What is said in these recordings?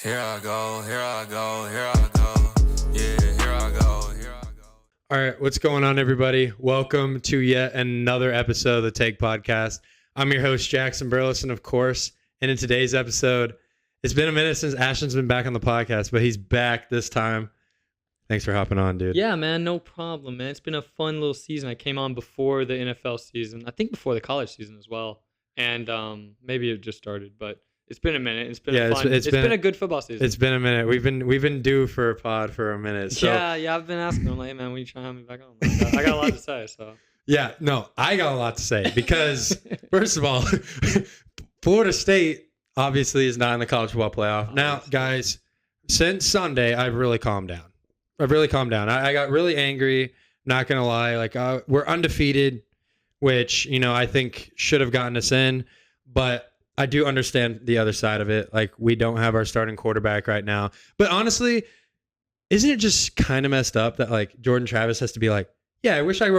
Here I go, here I go, here I go. Yeah, here I go, here I go. All right, what's going on, everybody? Welcome to yet another episode of the Take Podcast. I'm your host, Jackson Burleson, of course. And in today's episode, it's been a minute since Ashton's been back on the podcast, but he's back this time. Thanks for hopping on, dude. Yeah, man, no problem, man. It's been a fun little season. I came on before the NFL season. I think before the college season as well. And maybe it just started, but it's been a minute. It's been fun. It's been a good football season. It's been a minute. We've been due for a pod for a minute. So. Yeah. I've been asking them, like, hey, man, when you trying to have me back on? I got a lot to say, so. Yeah, no, I got a lot to say because, first of all, Florida State obviously is not in the college football playoff. Now, guys, since Sunday, I've really calmed down. I got really angry, not going to lie. Like, we're undefeated, which, I think should have gotten us in. But I do understand the other side of it. Like, we don't have our starting quarterback right now. But honestly, isn't it just kind of messed up that, like, Jordan Travis has to be like, yeah, I wish I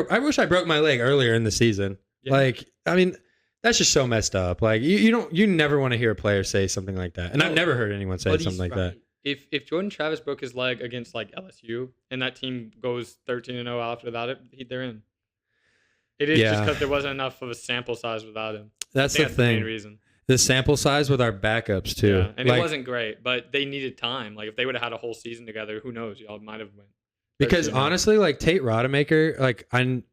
broke my leg earlier in the season. Yeah. Like, I mean, that's just so messed up. Like, you never want to hear a player say something like that. And I've never heard anyone say something like that. If Jordan Travis broke his leg against, like, LSU and that team goes 13-0 after that, they're in. It is just because there wasn't enough of a sample size without him. That's the thing. The main reason. The sample size with our backups, too. Yeah, and it wasn't great, but they needed time. Like, if they would have had a whole season together, who knows? Y'all might have won. Because honestly, like, Tate Rodemaker,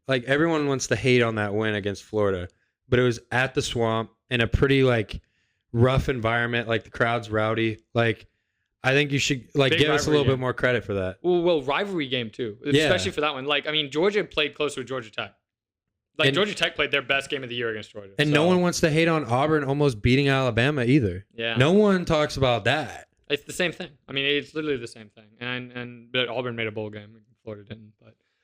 like everyone wants to hate on that win against Florida, but it was at the Swamp in a pretty, like, rough environment. Like, the crowd's rowdy. Like, I think you should, like, give us a little bit more credit for that. Well, rivalry game, too, especially for that one. Like, I mean, Georgia played close with Georgia Tech. Like, Georgia Tech played their best game of the year against Georgia. And no one wants to hate on Auburn almost beating Alabama either. Yeah. No one talks about that. It's the same thing. I mean, it's literally the same thing. But Auburn made a bowl game. Florida didn't.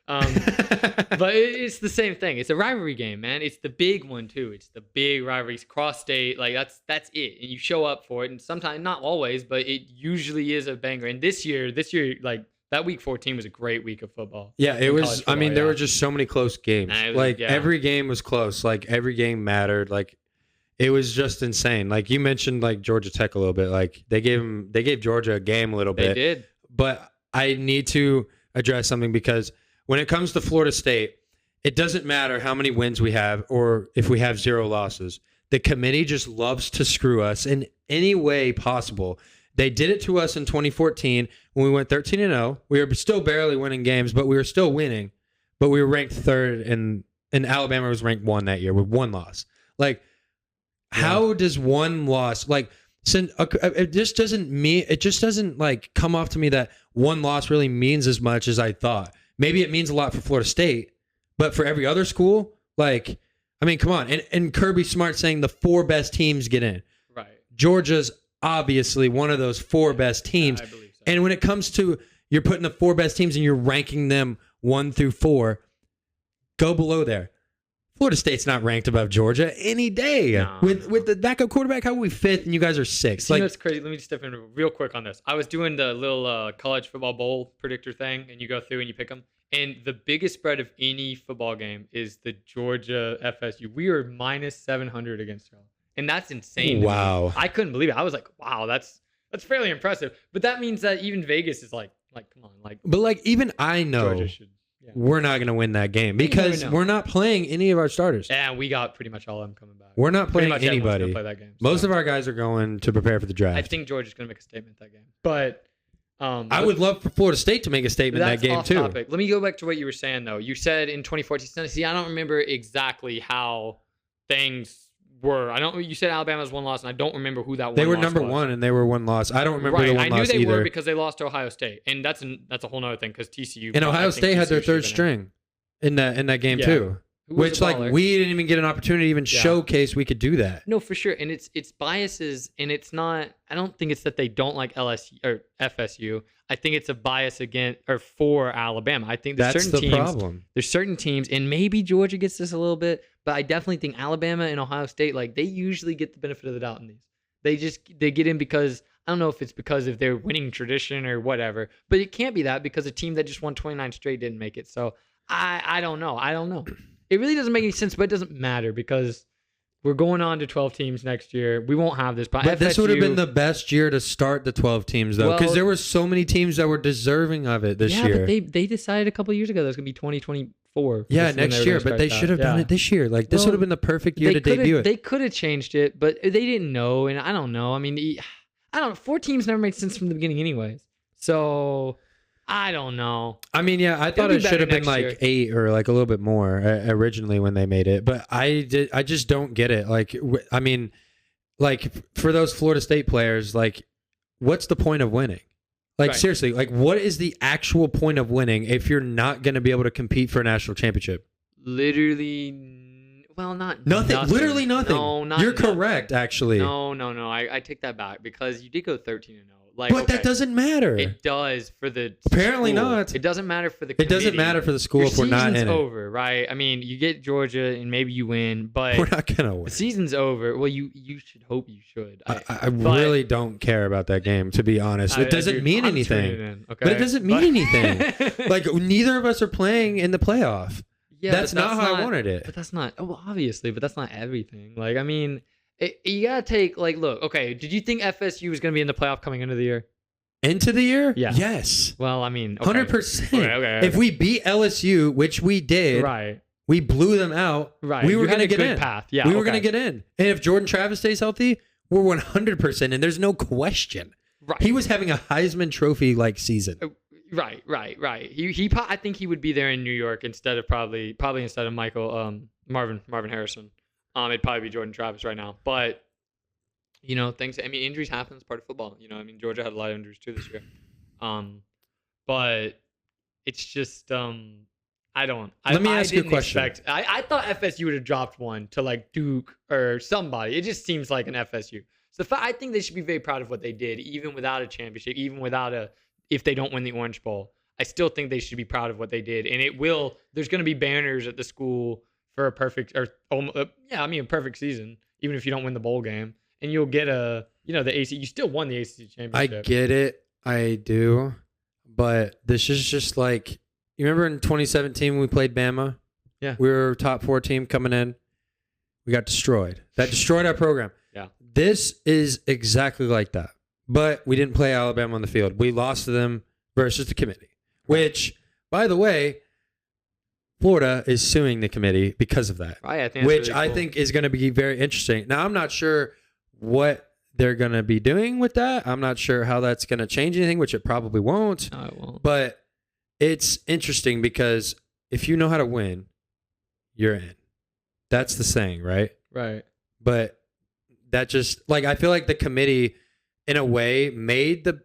But it's the same thing. It's a rivalry game, man. It's the big one, too. It's the big rivalries, cross-state. Like, that's it. And you show up for it. And sometimes, not always, but it usually is a banger. And this year, like, that week 14 was a great week of football. Yeah, it was. I mean, there were just so many close games. Every game was close. Like, every game mattered. Like, it was just insane. Like, you mentioned, like, Georgia Tech a little bit. Like, they gave Georgia a game a little bit. They did. But I need to address something because when it comes to Florida State, it doesn't matter how many wins we have or if we have 0 losses. The committee just loves to screw us in any way possible. They did it to us in 2014 when we went 13-0. We were still barely winning games, but we were still winning. But we were ranked 3rd, and Alabama was ranked 1 that year with 1 loss. Like, how does 1 loss, like, it just doesn't like come off to me that 1 loss really means as much as I thought. Maybe it means a lot for Florida State, but for every other school, like, I mean, come on. And Kirby Smart saying the 4 best teams get in. Right. Georgia's obviously one of those 4 best teams. I believe so. And when it comes to you're putting the 4 best teams and you're ranking them 1 through 4, go below there. Florida State's not ranked above Georgia any day. No. With the backup quarterback, how are we 5th and you guys are 6th? Like, you know what's crazy? Let me just step in real quick on this. I was doing the little college football bowl predictor thing, and you go through and you pick them. And the biggest spread of any football game is the Georgia FSU. We are minus 700 against y'all. And that's insane. Wow. I couldn't believe it. I was like, wow, that's fairly impressive. But that means that even Vegas is like, come on. But, like, even I know we're not going to win that game because we're not playing any of our starters. Yeah, we got pretty much all of them coming back. We're not playing anybody. Play that game, Most of our guys are going to prepare for the draft. I think Georgia's going to make a statement that game. But I would love for Florida State to make a statement in that game, too. Topic. Let me go back to what you were saying, though. You said in 2014, see, I don't remember exactly how things were. You said Alabama's 1 loss, and I don't remember who that one. They were loss number was. 1, and they were 1 loss. I don't remember the 1 loss either. I knew they were because they lost to Ohio State, and that's a whole other thing because TCU. And Ohio State had their 3rd string in that game too. Which, like, we didn't even get an opportunity to even showcase we could do that. No, for sure. And it's biases, and it's not. I don't think it's that they don't like LSU or FSU. I think it's a bias against or for Alabama. I think there's certain teams. Problem. There's certain teams, and maybe Georgia gets this a little bit, but I definitely think Alabama and Ohio State, like, they usually get the benefit of the doubt in these. They get in because I don't know if it's because of their winning tradition or whatever, but it can't be that because a team that just won 29 straight didn't make it. So I don't know. It really doesn't make any sense, but it doesn't matter because We're going on to 12 teams next year. We won't have this. But this would have been the best year to start the 12 teams, though, because there were so many teams that were deserving of it this year. Yeah, but they decided a couple of years ago that it's going to be 2024. Yeah, next year. But they should have done it this year. Like, this would have been the perfect year to debut it. They could have changed it, but they didn't know, and I don't know. I mean, I don't know. 4 teams never made sense from the beginning anyways. So, I don't know. I mean, yeah, I thought it should have been like 8 or like a little bit more originally when they made it. But I just don't get it. Like, I mean, like for those Florida State players, like, what's the point of winning? Like, seriously, like, what is the actual point of winning if you're not going to be able to compete for a national championship? Literally, well, not nothing. Literally nothing. No, not You're nothing. Correct, actually. No. I take that back because you did go 13-0. Like, but that doesn't matter. It does for the apparently school. not. It doesn't matter for the committee. It doesn't matter for the school if we're not in it. Season's over, right? I mean, you get Georgia and maybe you win, but we're not gonna win. The season's over. Well, you should hope you should. I really don't care about that game, to be honest. It doesn't mean anything. Okay? But it doesn't mean anything. Like, neither of us are playing in the playoff. Yeah, that's not how I wanted it. But that's not. Well, obviously, but that's not everything. Like, I mean, you gotta take look. Okay, did you think FSU was gonna be in the playoff coming into the year? Into the year? Yeah. Yes. Well, I mean, 100%. Okay. If we beat LSU, which we did, right? We blew them out. Right. We were going to get in. Path. Yeah. We were going to get in. And if Jordan Travis stays healthy, we're 100% in. There's no question. Right. He was having a Heisman Trophy like season. Right. He I think he would be there in New York instead of probably instead of Marvin Harrison. It'd probably be Jordan Travis right now, but. You know, injuries happen. It's part of football. You know, I mean, Georgia had a lot of injuries too this year. But it's just, Let me ask you a question. I thought FSU would have dropped one to like Duke or somebody. It just seems like an FSU. So I think they should be very proud of what they did, even without a championship, even without if they don't win the Orange Bowl. I still think they should be proud of what they did. And there's going to be banners at the school for a perfect season, even if you don't win the bowl game. And you'll get the AC. You still won the ACC championship. I get it. I do. But this is just like, you remember in 2017 when we played Bama? Yeah. We were a top 4 team coming in. We got destroyed. That destroyed our program. Yeah. This is exactly like that. But we didn't play Alabama on the field. We lost to them versus the committee. Which, by the way, Florida is suing the committee because of that. Right, I think which I think is going to be very interesting. Now, I'm not sure what they're going to be doing with that. I'm not sure how that's going to change anything, which it probably won't. No, it won't. But it's interesting because if you know how to win, you're in. That's the saying, right? Right. But that just, like, I feel like the committee, in a way, made the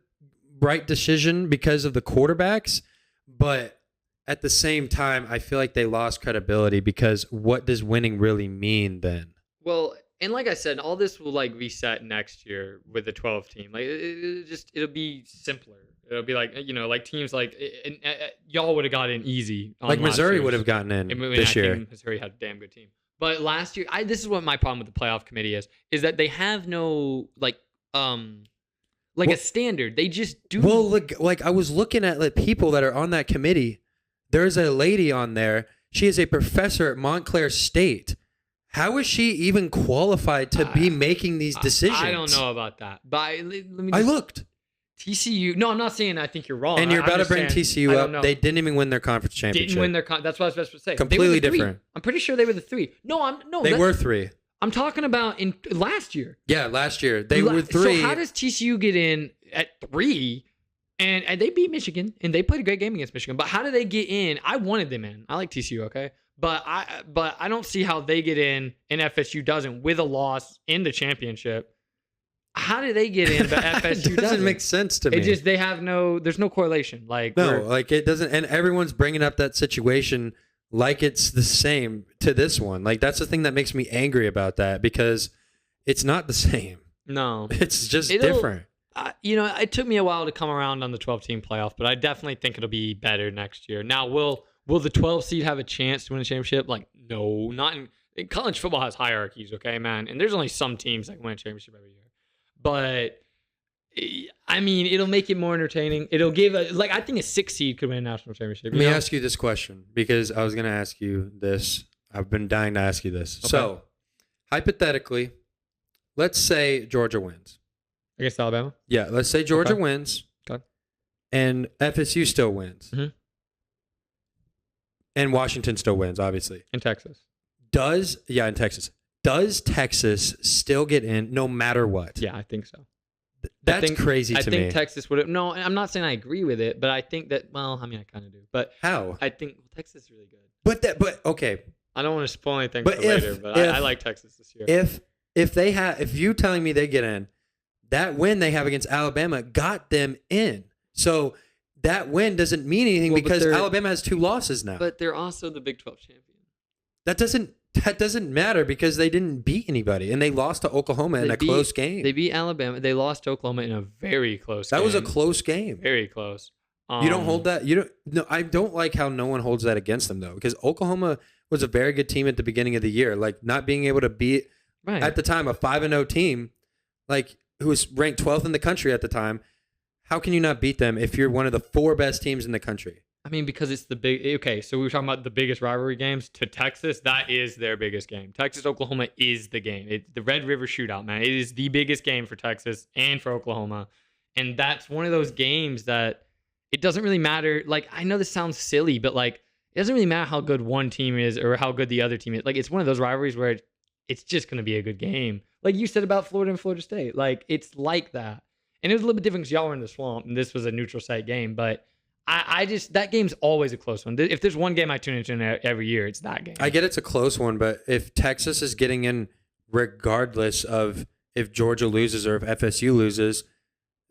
right decision because of the quarterbacks. But at the same time, I feel like they lost credibility because what does winning really mean then? Well, and like I said, all this will like reset next year with the 12 team. Like it'll be simpler. It'll be like, you know, like teams like y'all would have got in easy. Like Missouri would have gotten in this year. Missouri had a damn good team. But last year, this is what my problem with the playoff committee is that they have no a standard. They just do. Well, like I was looking at like people that are on that committee. There's a lady on there. She is a professor at Montclair State. How is she even qualified to be making these decisions? I don't know about that. But I looked. TCU. No, I'm not saying I think you're wrong. And you're about to bring TCU up. They didn't even win their conference championship. Didn't win their that's what I was supposed to say. Completely different. I'm pretty sure they were the 3. They were 3. I'm talking about in last year. Yeah, last year. They were 3. So how does TCU get in at 3? And they beat Michigan, and they played a great game against Michigan. But how do they get in? I wanted them in. I like TCU, okay? But I don't see how they get in and FSU doesn't with a loss in the championship. How do they get in, but FSU doesn't? Make sense to me. It just there's no correlation. Like it doesn't, and everyone's bringing up that situation like it's the same to this one. Like that's the thing that makes me angry about that because it's not the same. No, it's just different. It took me a while to come around on the 12-team playoff, but I definitely think it'll be better next year. Now, will the 12 seed have a chance to win a championship? Like, no, not in college football has hierarchies, okay, man? And there's only some teams that win a championship every year. But, I mean, it'll make it more entertaining. It'll give I think a 6 seed could win a national championship. Let me ask you this question because I was going to ask you this. I've been dying to ask you this. Okay. So, hypothetically, let's say Georgia wins. Against Alabama? Yeah, let's say Georgia wins. Okay. And FSU still wins. Mm-hmm. And Washington still wins, obviously. In Texas. In Texas. Does Texas still get in no matter what? Yeah, I think so. That's crazy to me. I think Texas would have. No, I'm not saying I agree with it, but I think that. Well, I mean, I kind of do. But how? I think Texas is really good. But okay. I don't want to spoil anything But for later, but I like Texas this year. If you telling me they get in, that win they have against Alabama got them in. So that win doesn't mean anything because Alabama has 2 losses now. But they're also the Big 12 champion. That doesn't matter because they didn't beat anybody and they lost to Oklahoma in a close game. They beat Alabama. They lost to Oklahoma in a very close game. That was a close game. Very close. You don't hold that. No, I don't like how no one holds that against them though, because Oklahoma was a very good team at the beginning of the year. Like not being able to beat at the time a 5-0 team, like who was ranked 12th in the country at the time. How can you not beat them if you're one of the 4 best teams in the country? I mean, because it's the big. Okay, so we were talking about the biggest rivalry games to Texas. That is their biggest game. Texas Oklahoma is the game. It's the Red River Shootout, man. It is the biggest game for Texas and for Oklahoma, and that's one of those games that it doesn't really matter. Like I know this sounds silly, but like it doesn't really matter how good one team is or how good the other team is. Like it's one of those rivalries where it's just going to be a good game. Like you said about Florida and Florida State. Like it's like that, and it was a little bit different because y'all were in the swamp and this was a neutral site game, but. I just that game's always a close one. If there's one game I tune into every year, it's that game. I get it's a close one, but if Texas is getting in regardless of if Georgia loses or if FSU loses,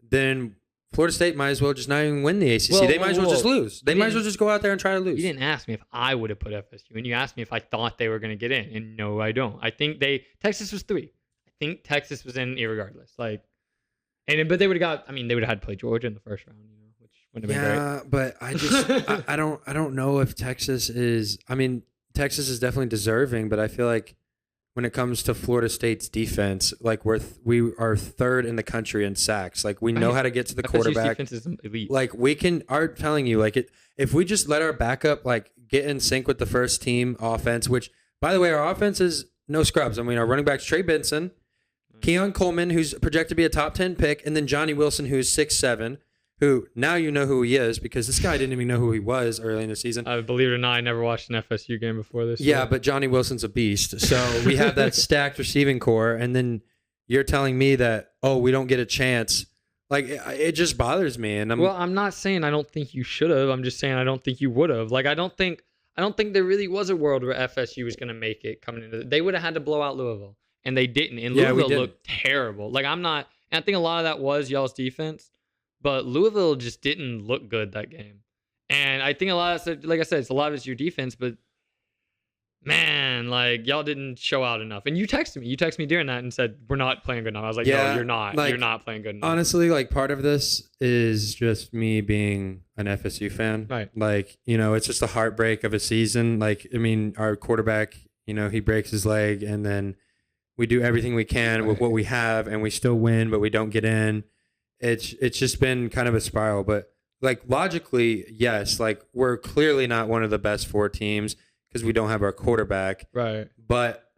then Florida State might as well just not even win the ACC. They might as well just lose. They might as well just go out there and try to lose. You didn't ask me if I would have put FSU, and you asked me if I thought they were going to get in, and no, I don't. I think Texas was 3. I think Texas was in irregardless. Like, but they would have got. I mean, they would have had to play Georgia in the first round. Yeah, but I just I don't know if Texas is. I mean, Texas is definitely deserving, but I feel like when it comes to Florida State's defense, like we are 3rd in the country in sacks. Like we know how to get to the quarterback. Defense is elite. Like we can. I'm telling you, like if we just let our backup like get in sync with the first team offense, which by the way, our offense is no scrubs. I mean, our running back's Trey Benson, Keon Coleman, who's projected to be a top 10 pick, and then Johnny Wilson, who's 6'7". Who now you know who he is because this guy didn't even know who he was early in the season. Believe it or not, I never watched an FSU game before this. Yeah, but Johnny Wilson's a beast. So we have that stacked receiving core, and then you're telling me that we don't get a chance. Like it just bothers me. And I'm not saying I don't think you should have. I'm just saying I don't think you would have. Like I don't think there really was a world where FSU was going to make it coming into. They would have had to blow out Louisville, and they didn't. And Louisville looked terrible. Like I'm not. And I think a lot of that was y'all's defense. But Louisville just didn't look good that game. And I think a lot of, like I said, a lot of it's your defense, but man, like y'all didn't show out enough. And you texted me during that and said, we're not playing good enough. I was like, no, you're not. Like, you're not playing good enough. Honestly, like part of this is just me being an FSU fan. Right. Like, it's just a heartbreak of a season. Like, I mean, our quarterback, he breaks his leg and then we do everything we can with what we have and we still win, but we don't get in. It's just been kind of a spiral, but like logically, yes, like we're clearly not one of the best 4 teams because we don't have our quarterback. Right. But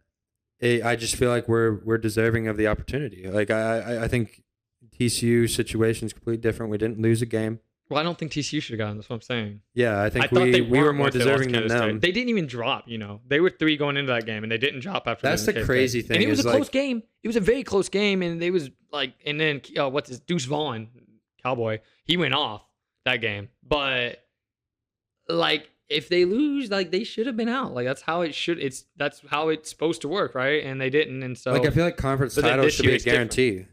I just feel like we're deserving of the opportunity. Like I think TCU situation is completely different. We didn't lose a game. Well, I don't think TCU should have gotten. That's what I'm saying. Yeah, I think we were more deserving than them. They didn't even drop. They were 3 going into that game, and they didn't drop after. That's the crazy thing. And it was a close game. It was a very close game, and they was like, and then Deuce Vaughn, Cowboy, he went off that game. But like, if they lose, like they should have been out. Like that's how it should. That's how it's supposed to work, right? And they didn't, and so like I feel like conference titles should be a guarantee. Different.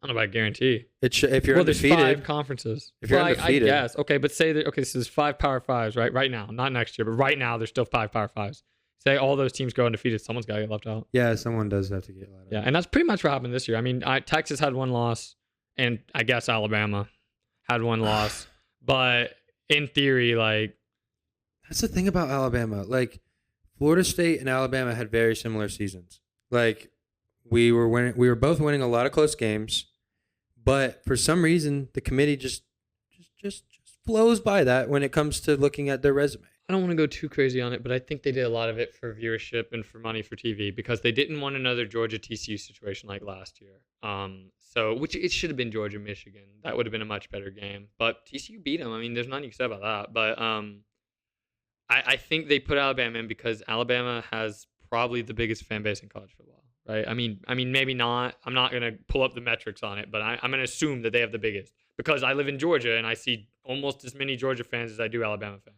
I don't know about guarantee. If you're undefeated. There's 5 conferences. If you're undefeated. I guess. Okay, but say that. Okay, so there's 5 Power 5s, right? Right now, not next year, but right now there's still 5 Power 5s. Say all those teams go undefeated, someone's got to get left out. Yeah, someone does have to get left out. Yeah, and that's pretty much what happened this year. I mean, Texas had 1 loss, and I guess Alabama had 1 loss. But in theory, like that's the thing about Alabama. Like Florida State and Alabama had very similar seasons. Like we were both winning a lot of close games. But for some reason, the committee just flows by that when it comes to looking at their resume. I don't want to go too crazy on it, but I think they did a lot of it for viewership and for money for TV because they didn't want another Georgia TCU situation like last year. So which it should have been Georgia Michigan. That would have been a much better game. But TCU beat them. I mean, there's nothing you can say about that. But I think they put Alabama in because Alabama has probably the biggest fan base in college football, right? I mean, maybe not. I'm not gonna pull up the metrics on it, but I'm gonna assume that they have the biggest because I live in Georgia and I see almost as many Georgia fans as I do Alabama fans.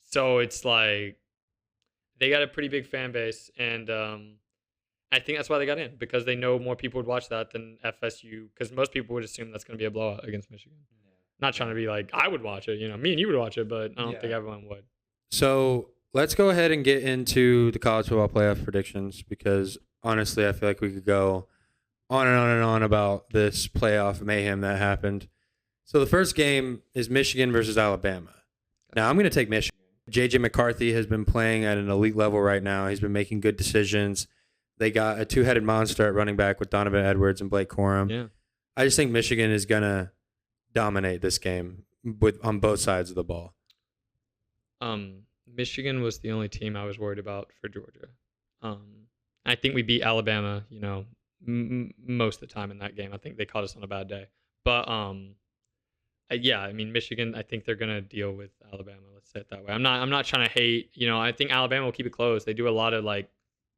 So it's like they got a pretty big fan base, and I think that's why they got in because they know more people would watch that than FSU. Because most people would assume that's going to be a blowout against Michigan. Yeah. Not trying to be like I would watch it, me and you would watch it, but I don't think everyone would. So let's go ahead and get into the college football playoff predictions because honestly, I feel like we could go on and on and on about this playoff mayhem that happened. So the first game is Michigan versus Alabama. Now I'm going to take Michigan. J.J. McCarthy has been playing at an elite level right now. He's been making good decisions. They got a two-headed monster at running back with Donovan Edwards and Blake Corum. Yeah. I just think Michigan is going to dominate this game on both sides of the ball. Michigan was the only team I was worried about for Georgia. I think we beat Alabama, most of the time in that game. I think they caught us on a bad day. But yeah, I mean Michigan. I think they're gonna deal with Alabama. Let's say it that way. I'm not trying to hate. I think Alabama will keep it close. They do a lot of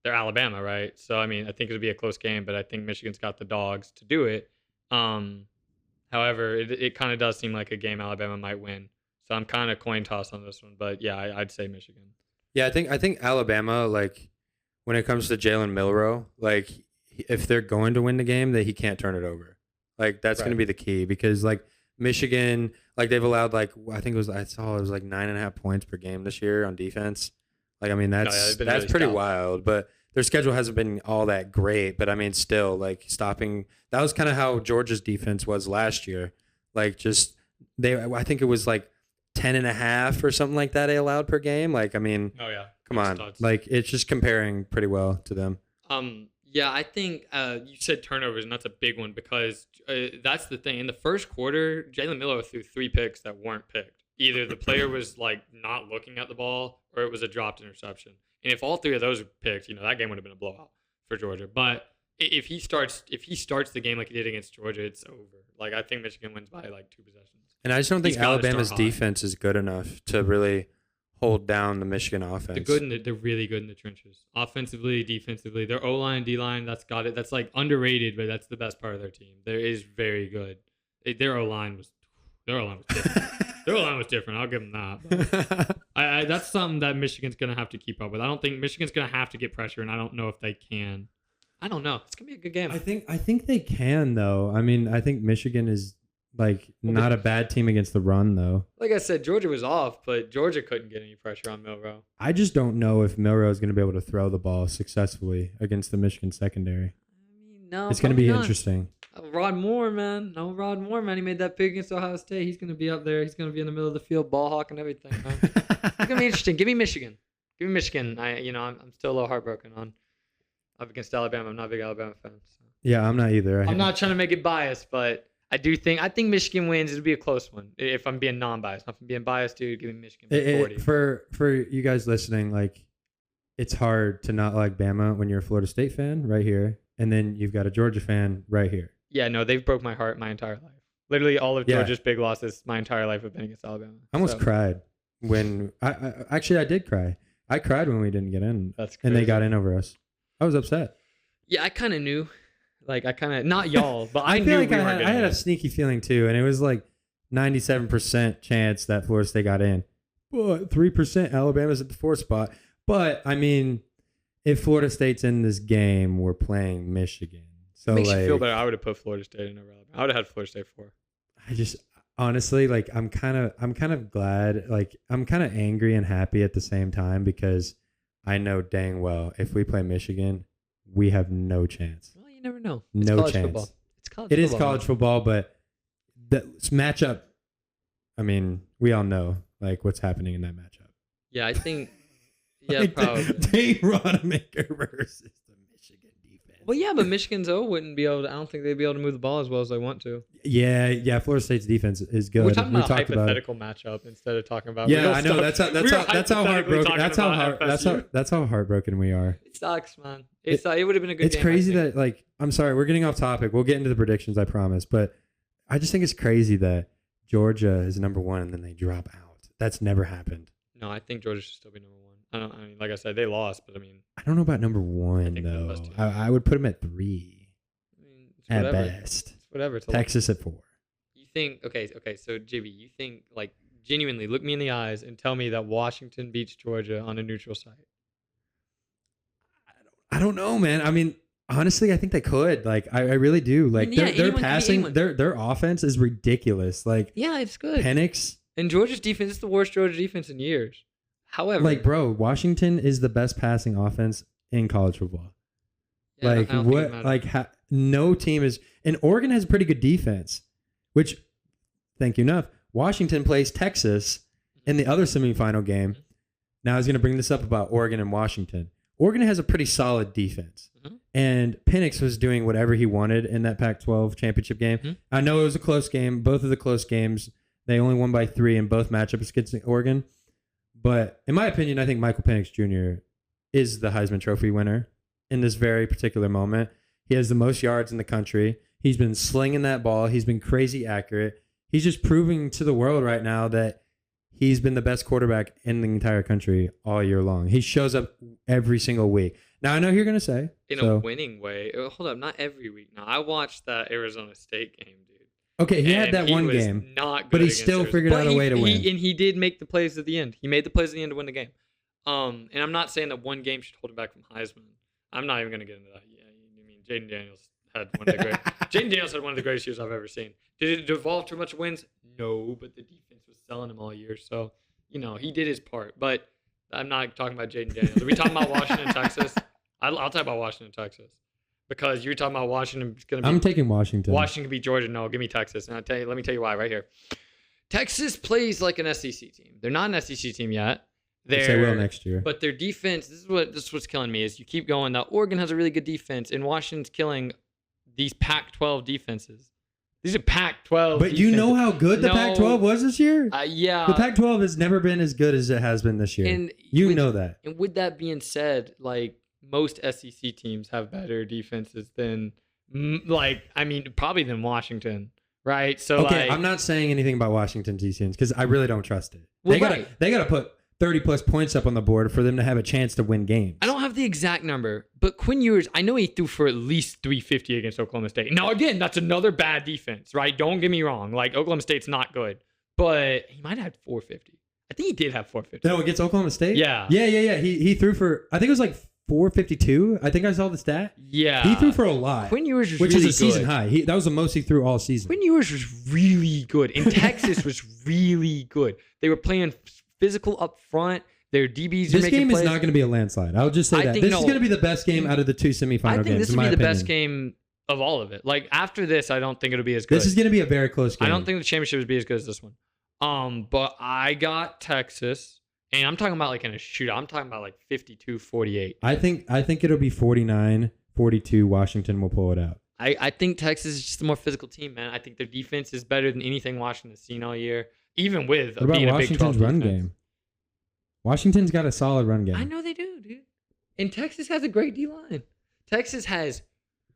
they're Alabama, right? So I mean, I think it'll be a close game, but I think Michigan's got the dogs to do it. However, it kind of does seem like a game Alabama might win. So I'm kind of coin toss on this one, but yeah, I'd say Michigan. Yeah, I think Alabama, when it comes to Jalen Milroe, if they're going to win the game, that he can't turn it over. That's going to be the key because Michigan, they've allowed I think it was 9.5 points per game this year on defense. That's really pretty wild. But their schedule hasn't been all that great. But I mean, still stopping. That was kind of how Georgia's defense was last year. I think it was 10.5 or something like that they allowed per game. Oh yeah, come on. Studs. It's just comparing pretty well to them. Yeah, I think you said turnovers, and that's a big one because that's the thing. In the first quarter, Jalen Miller threw 3 picks that weren't picked. Either the player was not looking at the ball, or it was a dropped interception. And if all 3 of those were picked, that game would have been a blowout for Georgia. But if he starts the game like he did against Georgia, it's over. I think Michigan wins by 2 possessions. And I just don't think Alabama's defense is good enough to really hold down the Michigan offense. They're really good in the trenches. Offensively, defensively. Their O-line, D-line, that's got it. That's underrated, but that's the best part of their team. There is very good. Their O-line was different. Their O-line was different. I'll give them that. But that's something that Michigan's going to have to keep up with. I don't think Michigan's going to have to get pressure, and I don't know if they can. I don't know. It's going to be a good game. I think they can, though. I mean, I think Michigan is not a bad team against the run, though. Like I said, Georgia was off, but Georgia couldn't get any pressure on Milroe. I just don't know if Milroe is going to be able to throw the ball successfully against the Michigan secondary. No, it's going to be interesting. Rod Moore, man. No, Rod Moore, man. He made that pick against Ohio State. He's going to be up there. He's going to be in the middle of the field, ball hawking everything, man. It's going to be interesting. Give me Michigan. I'm still a little heartbroken up against Alabama. I'm not a big Alabama fan. So. Yeah, I'm not either. I'm not trying to make it biased, but I think Michigan wins. It'll be a close one. If I'm being non-biased, if I'm being biased, dude, give me Michigan by 40. For you guys listening, it's hard to not like Bama when you're a Florida State fan right here, and then you've got a Georgia fan right here. Yeah, no, they've broke my heart my entire life. Literally, all of Georgia's big losses my entire life have been against Alabama. I almost cried when I did cry. I cried when we didn't get in. That's crazy. And they got in over us. I was upset. Yeah, I kind of knew. Not y'all, but I knew I had a sneaky feeling too, and it was 97% chance that Florida State got in. But 3% Alabama's at the 4th spot. But, I mean, if Florida State's in this game, we're playing Michigan. So it makes you feel better. I would have put Florida State in over Alabama. I would have had Florida State 4. I just honestly I'm kind of glad. I'm kind of angry and happy at the same time because I know dang well if we play Michigan, we have no chance. Well, you never know. It's no college chance. Football. It's college it football. It is college football, but the matchup. I mean, we all know what's happening in that matchup. Yeah, I think. Yeah, probably. Dane Rodemaker versus the Michigan defense. Well, yeah, but Michigan's wouldn't be able to. I don't think they'd be able to move the ball as well as they want to. Yeah. Florida State's defense is good. We're talking about a talked hypothetical matchup instead of talking about. Yeah, real I know. stuff. That's how heartbroken. That's how heartbroken we are. It sucks, man. It would have been a good. It's game, crazy that like I'm sorry, we're getting off topic. We'll get into the predictions, I promise. But I just think it's crazy that Georgia is number 1 and then they drop out. That's never happened. No, I think Georgia should still be number 1. I mean, like I said, they lost, but I mean, I don't know about number 1 though. I would put them at 3 at best. It's whatever. It's Texas at 4. You think okay? So JB, you think like genuinely look me in the eyes and tell me that Washington beats Georgia on a neutral site? I don't know, man. I mean, honestly, I think they could. Like, I really do. Like, their passing, their offense is ridiculous. Like, yeah, it's good. Penix and Georgia's defense is the worst Georgia defense in years. However, like, bro, Washington is the best passing offense in college football. Yeah, like, what? Like, no team is. And Oregon has a pretty good defense, which, thank you enough. Washington plays Texas in the other semifinal game. Now, I was going to bring this up about Oregon and Washington. Oregon has a pretty solid defense. And Penix was doing whatever he wanted in that Pac-12 championship game. I know it was a close game. Both of the close games, they only won by 3 in both matchups against Oregon. But in my opinion, I think Michael Penix Jr. is the Heisman Trophy winner in this very particular moment. He has the most yards in the country. He's been slinging that ball. He's been crazy accurate. He's just proving to the world right now that he's been the best quarterback in the entire country all year long. He shows up every single week. Now, I know you're going to say. In a winning way. Hold up, not every week. Now, I watched that Arizona State game, dude. Okay, he had that one game, but he still figured out a way to win. And he did make the plays at the end. He made the plays at the end to win the game. And I'm not saying that one game should hold him back from Heisman. I'm not even going to get into that. Yeah, I mean, Jaden Daniels had one of the great. Jaden Daniels had one of the greatest years I've ever seen. Did it devolve too much wins? No, but the defense was selling him all year, so he did his part. But I'm not talking about Jaden Daniels. Are we talking about Washington, Texas? I'll talk about Washington, Texas. Because you're talking about Washington. I'm taking Washington. Washington could beat Georgia. No, give me Texas. And let me tell you why right here. Texas plays like an SEC team. They're not an SEC team yet. They will next year. But their defense, this is what's killing me, is you keep going. Now, Oregon has a really good defense, and Washington's killing these Pac-12 defenses. These are Pac-12 But defenses. you know how good the Pac-12 was this year? Yeah. The Pac-12 has never been as good as it has been this year. And you know that. And with that being said, like, most SEC teams have better defenses than, probably than Washington, right? So, okay, I'm not saying anything about Washington's defense because I really don't trust it. Well, they got to put 30-plus points up on the board for them to have a chance to win games. I don't have the exact number, but Quinn Ewers, I know he threw for at least 350 against Oklahoma State. Now, again, that's another bad defense, right? Don't get me wrong. Like, Oklahoma State's not good, but he might have had 450. I think he did have 450. No, against Oklahoma State? Yeah. Yeah. He threw for, I think it was like 452. I think I saw the stat. Yeah. He threw for a lot. Quinn Ewers was which really is a season high. That was the most he threw all season. Quinn Ewers was really good. And Texas was really good. They were playing physical up front. Their DBs are making plays. This game is not going to be a landslide. I'll just say that. This is going to be the best game out of the 2 semifinal games. I think this will be the best game of all of it. Like, after this, I don't think it'll be as good. This is going to be a very close game. I don't think the championship will be as good as this one. But I got Texas. And I'm talking about like in a shootout. I'm talking about like 52-48. I think it'll be 49-42. Washington will pull it out. I think Texas is just a more physical team, man. I think their defense is better than anything Washington's seen all year, even with being a Big 12 run defense. game? Washington's got a solid run game. I know they do, dude. And Texas has a great D-line. Texas has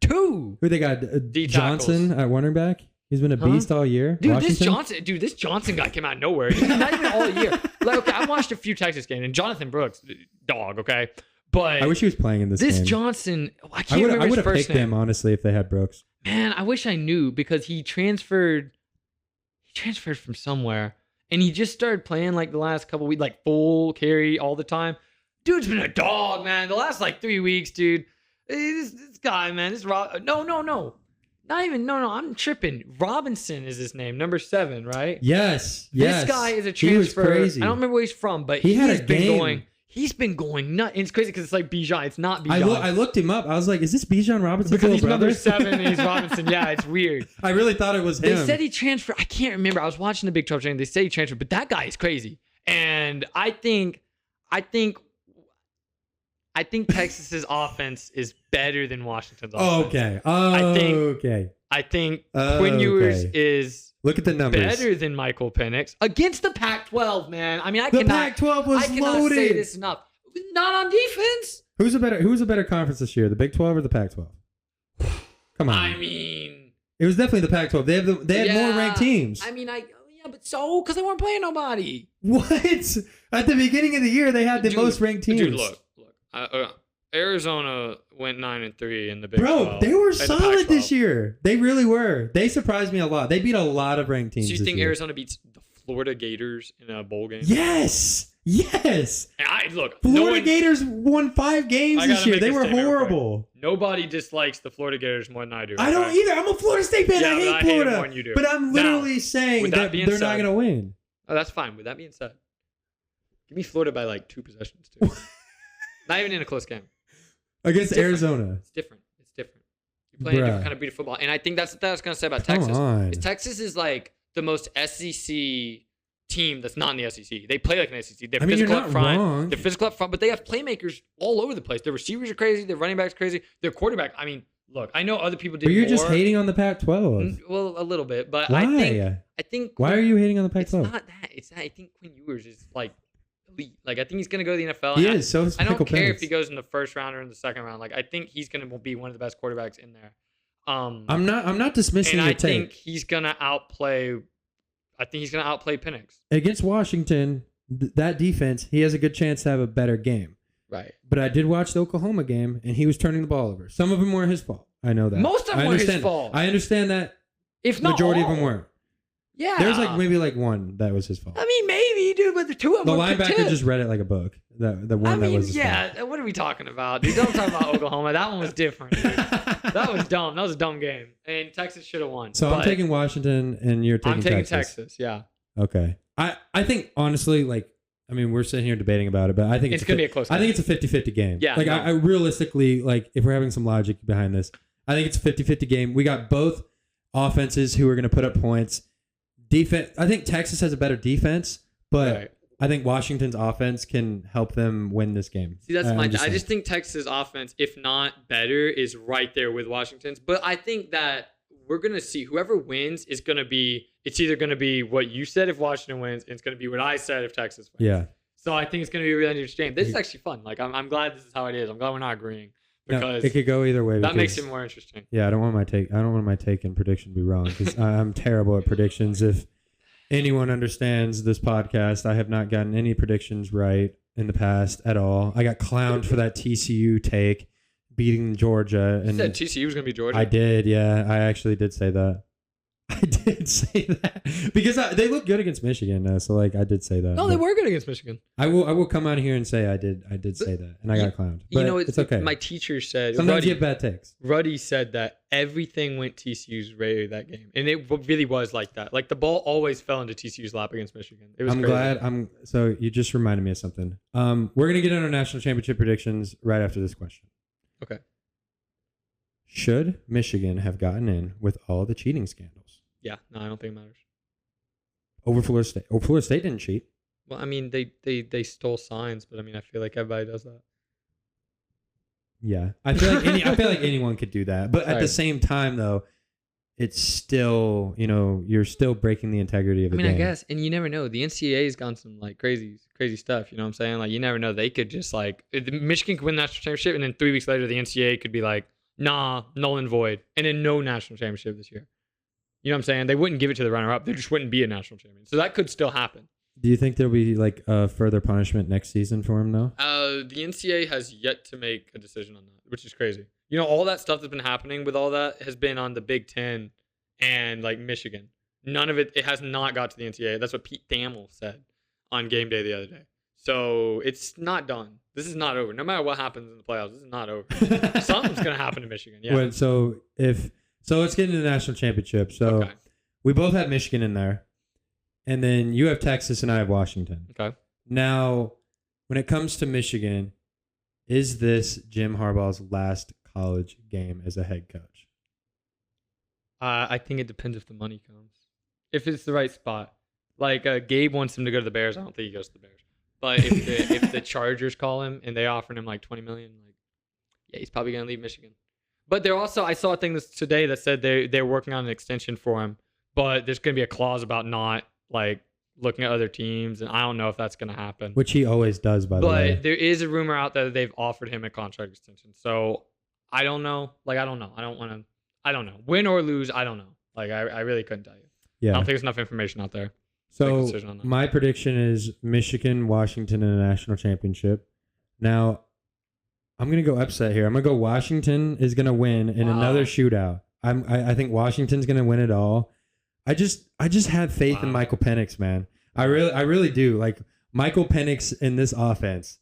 2. Who they got? Johnson at running back. He's been a beast all year. Dude, this Johnson guy came out of nowhere. Not even all year. Like, okay, I watched a few Texas games, and Jonathan Brooks, dog, okay? But I wish he was playing in this game. This Johnson, I can't remember his first name. I would have picked him, honestly, if they had Brooks. Man, I wish I knew because he transferred from somewhere, and he just started playing like the last couple weeks, like full carry all the time. Dude's been a dog, man. The last like 3 weeks, dude. This guy, man. No. Not even, no, I'm tripping. Robinson is his name, number 7, right? Yes. This guy is a transfer. He was crazy. I don't remember where he's from, but he's been going nuts. And it's crazy because it's like Bijan. It's not Bijan. I looked him up. I was like, is this Bijan Robinson? Because he's number 7 and he's Robinson. Yeah, it's weird. I really thought it was him. They said he transferred. I can't remember. I was watching the Big 12 training. They say he transferred, but that guy is crazy. And I think I think Texas's offense is better than Washington's Oh, offense. okay. Oh, okay. I think Quinn Ewers okay. is Look at the numbers. better than Michael Penix against the Pac-12, man. I mean, The Pac-12 was I cannot loaded. say this enough. Not on defense. Who's a better conference this year? The Big 12 or the Pac-12? Come on. I mean, it was definitely the Pac-12. They had more ranked teams. I mean, but so because they weren't playing nobody. What? At the beginning of the year, they had the most ranked teams. Dude, look. Arizona went 9-3 in the Big 12. They were and the solid Pac-12. this year. They really were. They surprised me a lot. They beat a lot of ranked teams. So you this think year. Arizona beats the Florida Gators in a bowl game? Yes. And Florida no one, Gators won 5 games this year. They were horrible. Nobody dislikes the Florida Gators more than I do. I don't either. I'm a Florida State fan. Yeah, I hate but Florida. them more than you do. But I'm literally saying with that being they're not said- going to win. Oh, that's fine. With that being said, give me Florida by like 2 possessions too. Not even in a close game. Against Arizona. It's different. You're playing a Bruh. different kind of breed of football. And I think that's what I was going to say about Come Texas. on. Texas is like the most SEC team that's not in the SEC. They play like an SEC. They're I mean, physical you're up not front. wrong. They're physical up front, but they have playmakers all over the place. Their receivers are crazy. Their running backs crazy. Their quarterback. I mean, look, I know other people did But you're more. just hating on the Pac-12. Well, a little bit, but Why? I think. Why are you hating on the It's Pac-12? not that. It's that I think Quinn Ewers is like elite. Like I think he's gonna go to the NFL. He and is. So is I don't Michael care if Penix. he goes in the first round or in the second round. Like I think he's gonna be one of the best quarterbacks in there. I'm not dismissing and your I think take. he's gonna outplay. I think he's gonna outplay Penix. Against Washington, that defense, he has a good chance to have a better game. Right. But I did watch the Oklahoma game, and he was turning the ball over. Some of them were his fault. I know that. Most of them I were his understand. fault. I understand that. If not Majority all. of them weren't. Yeah. There's maybe one that was his fault. I mean, maybe, dude, but the 2 of The them were linebacker tipped. just read it like a book. The one that was his yeah. What are we talking about, dude? Don't talk about Oklahoma. That one was different. Dude. fault. That was dumb. That was a dumb game, and Texas should have won. So I'm But taking Washington, and you're taking I'm taking Texas. Texas. Yeah. Okay. I think, honestly, we're sitting here debating about it, but I think It's gonna be a close game. I think it's a 50-50 game. Yeah, Like, no. I realistically, if we're having some logic behind this, I think it's a 50-50 game. We got both offenses who are going to put up points. Defense. I think Texas has a better defense, but Right. I think Washington's offense can help them win this game. See, that's I'm I saying. just think Texas' offense, if not better, is right there with Washington's. But I think that we're gonna see whoever wins is gonna be. It's either gonna be what you said if Washington wins, and it's gonna be what I said if Texas wins. Yeah. So I think it's gonna be a really interesting game. This is actually fun. Like I'm glad this is how it is. I'm glad we're not agreeing No, because it could go either way. that makes because- it more interesting. Yeah, I don't want my take and prediction to be wrong because I'm terrible at predictions. If anyone understands this podcast, I have not gotten any predictions right in the past at all. I got clowned for that TCU take, beating Georgia, You and said TCU was gonna be Georgia. I did. Yeah, I actually did say that. I did say that because they look good against Michigan. So I did say that. No, they But were good against Michigan. I will come out here and say I did say that, and I got clowned. But You know, it's okay. My teacher said Sometimes you have bad takes. Ruddy said that everything went TCU's way that game, and it really was like that. Like the ball always fell into TCU's lap against Michigan. It was I'm crazy. glad. So you just reminded me of something. We're gonna get into national championship predictions right after this question. Okay. Should Michigan have gotten in with all the cheating scandals Yeah, no, I don't think it matters. over Florida State? Oh, Florida State didn't cheat. Well, I mean, they stole signs, but I mean, I feel like everybody does that. Yeah, I feel like anyone could do that, but at the Right. same time, though, it's still you're still breaking the integrity of I the mean, game. I guess, and you never know. The NCAA's gone some crazy stuff. You know what I'm saying? Like, you never know. They could just Michigan could win the national championship, and then 3 weeks later, the NCAA could be like, nah, null and void, and then no national championship this year. You know what I'm saying? They wouldn't give it to the runner-up. There just wouldn't be a national champion. So that could still happen. Do you think there'll be further punishment next season for him though? The NCAA has yet to make a decision on that, which is crazy. All that stuff that's been happening with all that has been on the Big Ten and Michigan. None of it has not got to the NCAA. That's what Pete Thamel said on game day the other day. So it's not done. This is not over. No matter what happens in the playoffs, this is not over. Something's going to happen to Michigan. Yeah. Wait, so let's get into the national championship. So Okay. we both have Michigan in there, and then you have Texas and I have Washington. Okay. Now, when it comes to Michigan, is this Jim Harbaugh's last college game as a head coach? I think it depends if the money comes. If it's the right spot. Gabe wants him to go to the Bears. I don't think he goes to the Bears. But if the Chargers call him and they offer him like $20 million, like, yeah, he's probably gonna leave Michigan. But they're also, I saw a thing today that said they're working on an extension for him, but there's gonna be a clause about not like looking at other teams, and I don't know if that's gonna happen. Which he always does, by the way. But there is a rumor out there that they've offered him a contract extension. So I don't know. Like, I don't know. I don't know. Win or lose, I don't know. Like, I really couldn't tell you. Yeah. I don't think there's enough information out there. So my prediction is Michigan, Washington in a national championship. Now, I'm going to go upset here. I'm going to go Washington is going to win in another shootout. I think Washington's going to win it all. I just have faith in Michael Penix, man. I really do. Like, Michael Penix in this offense,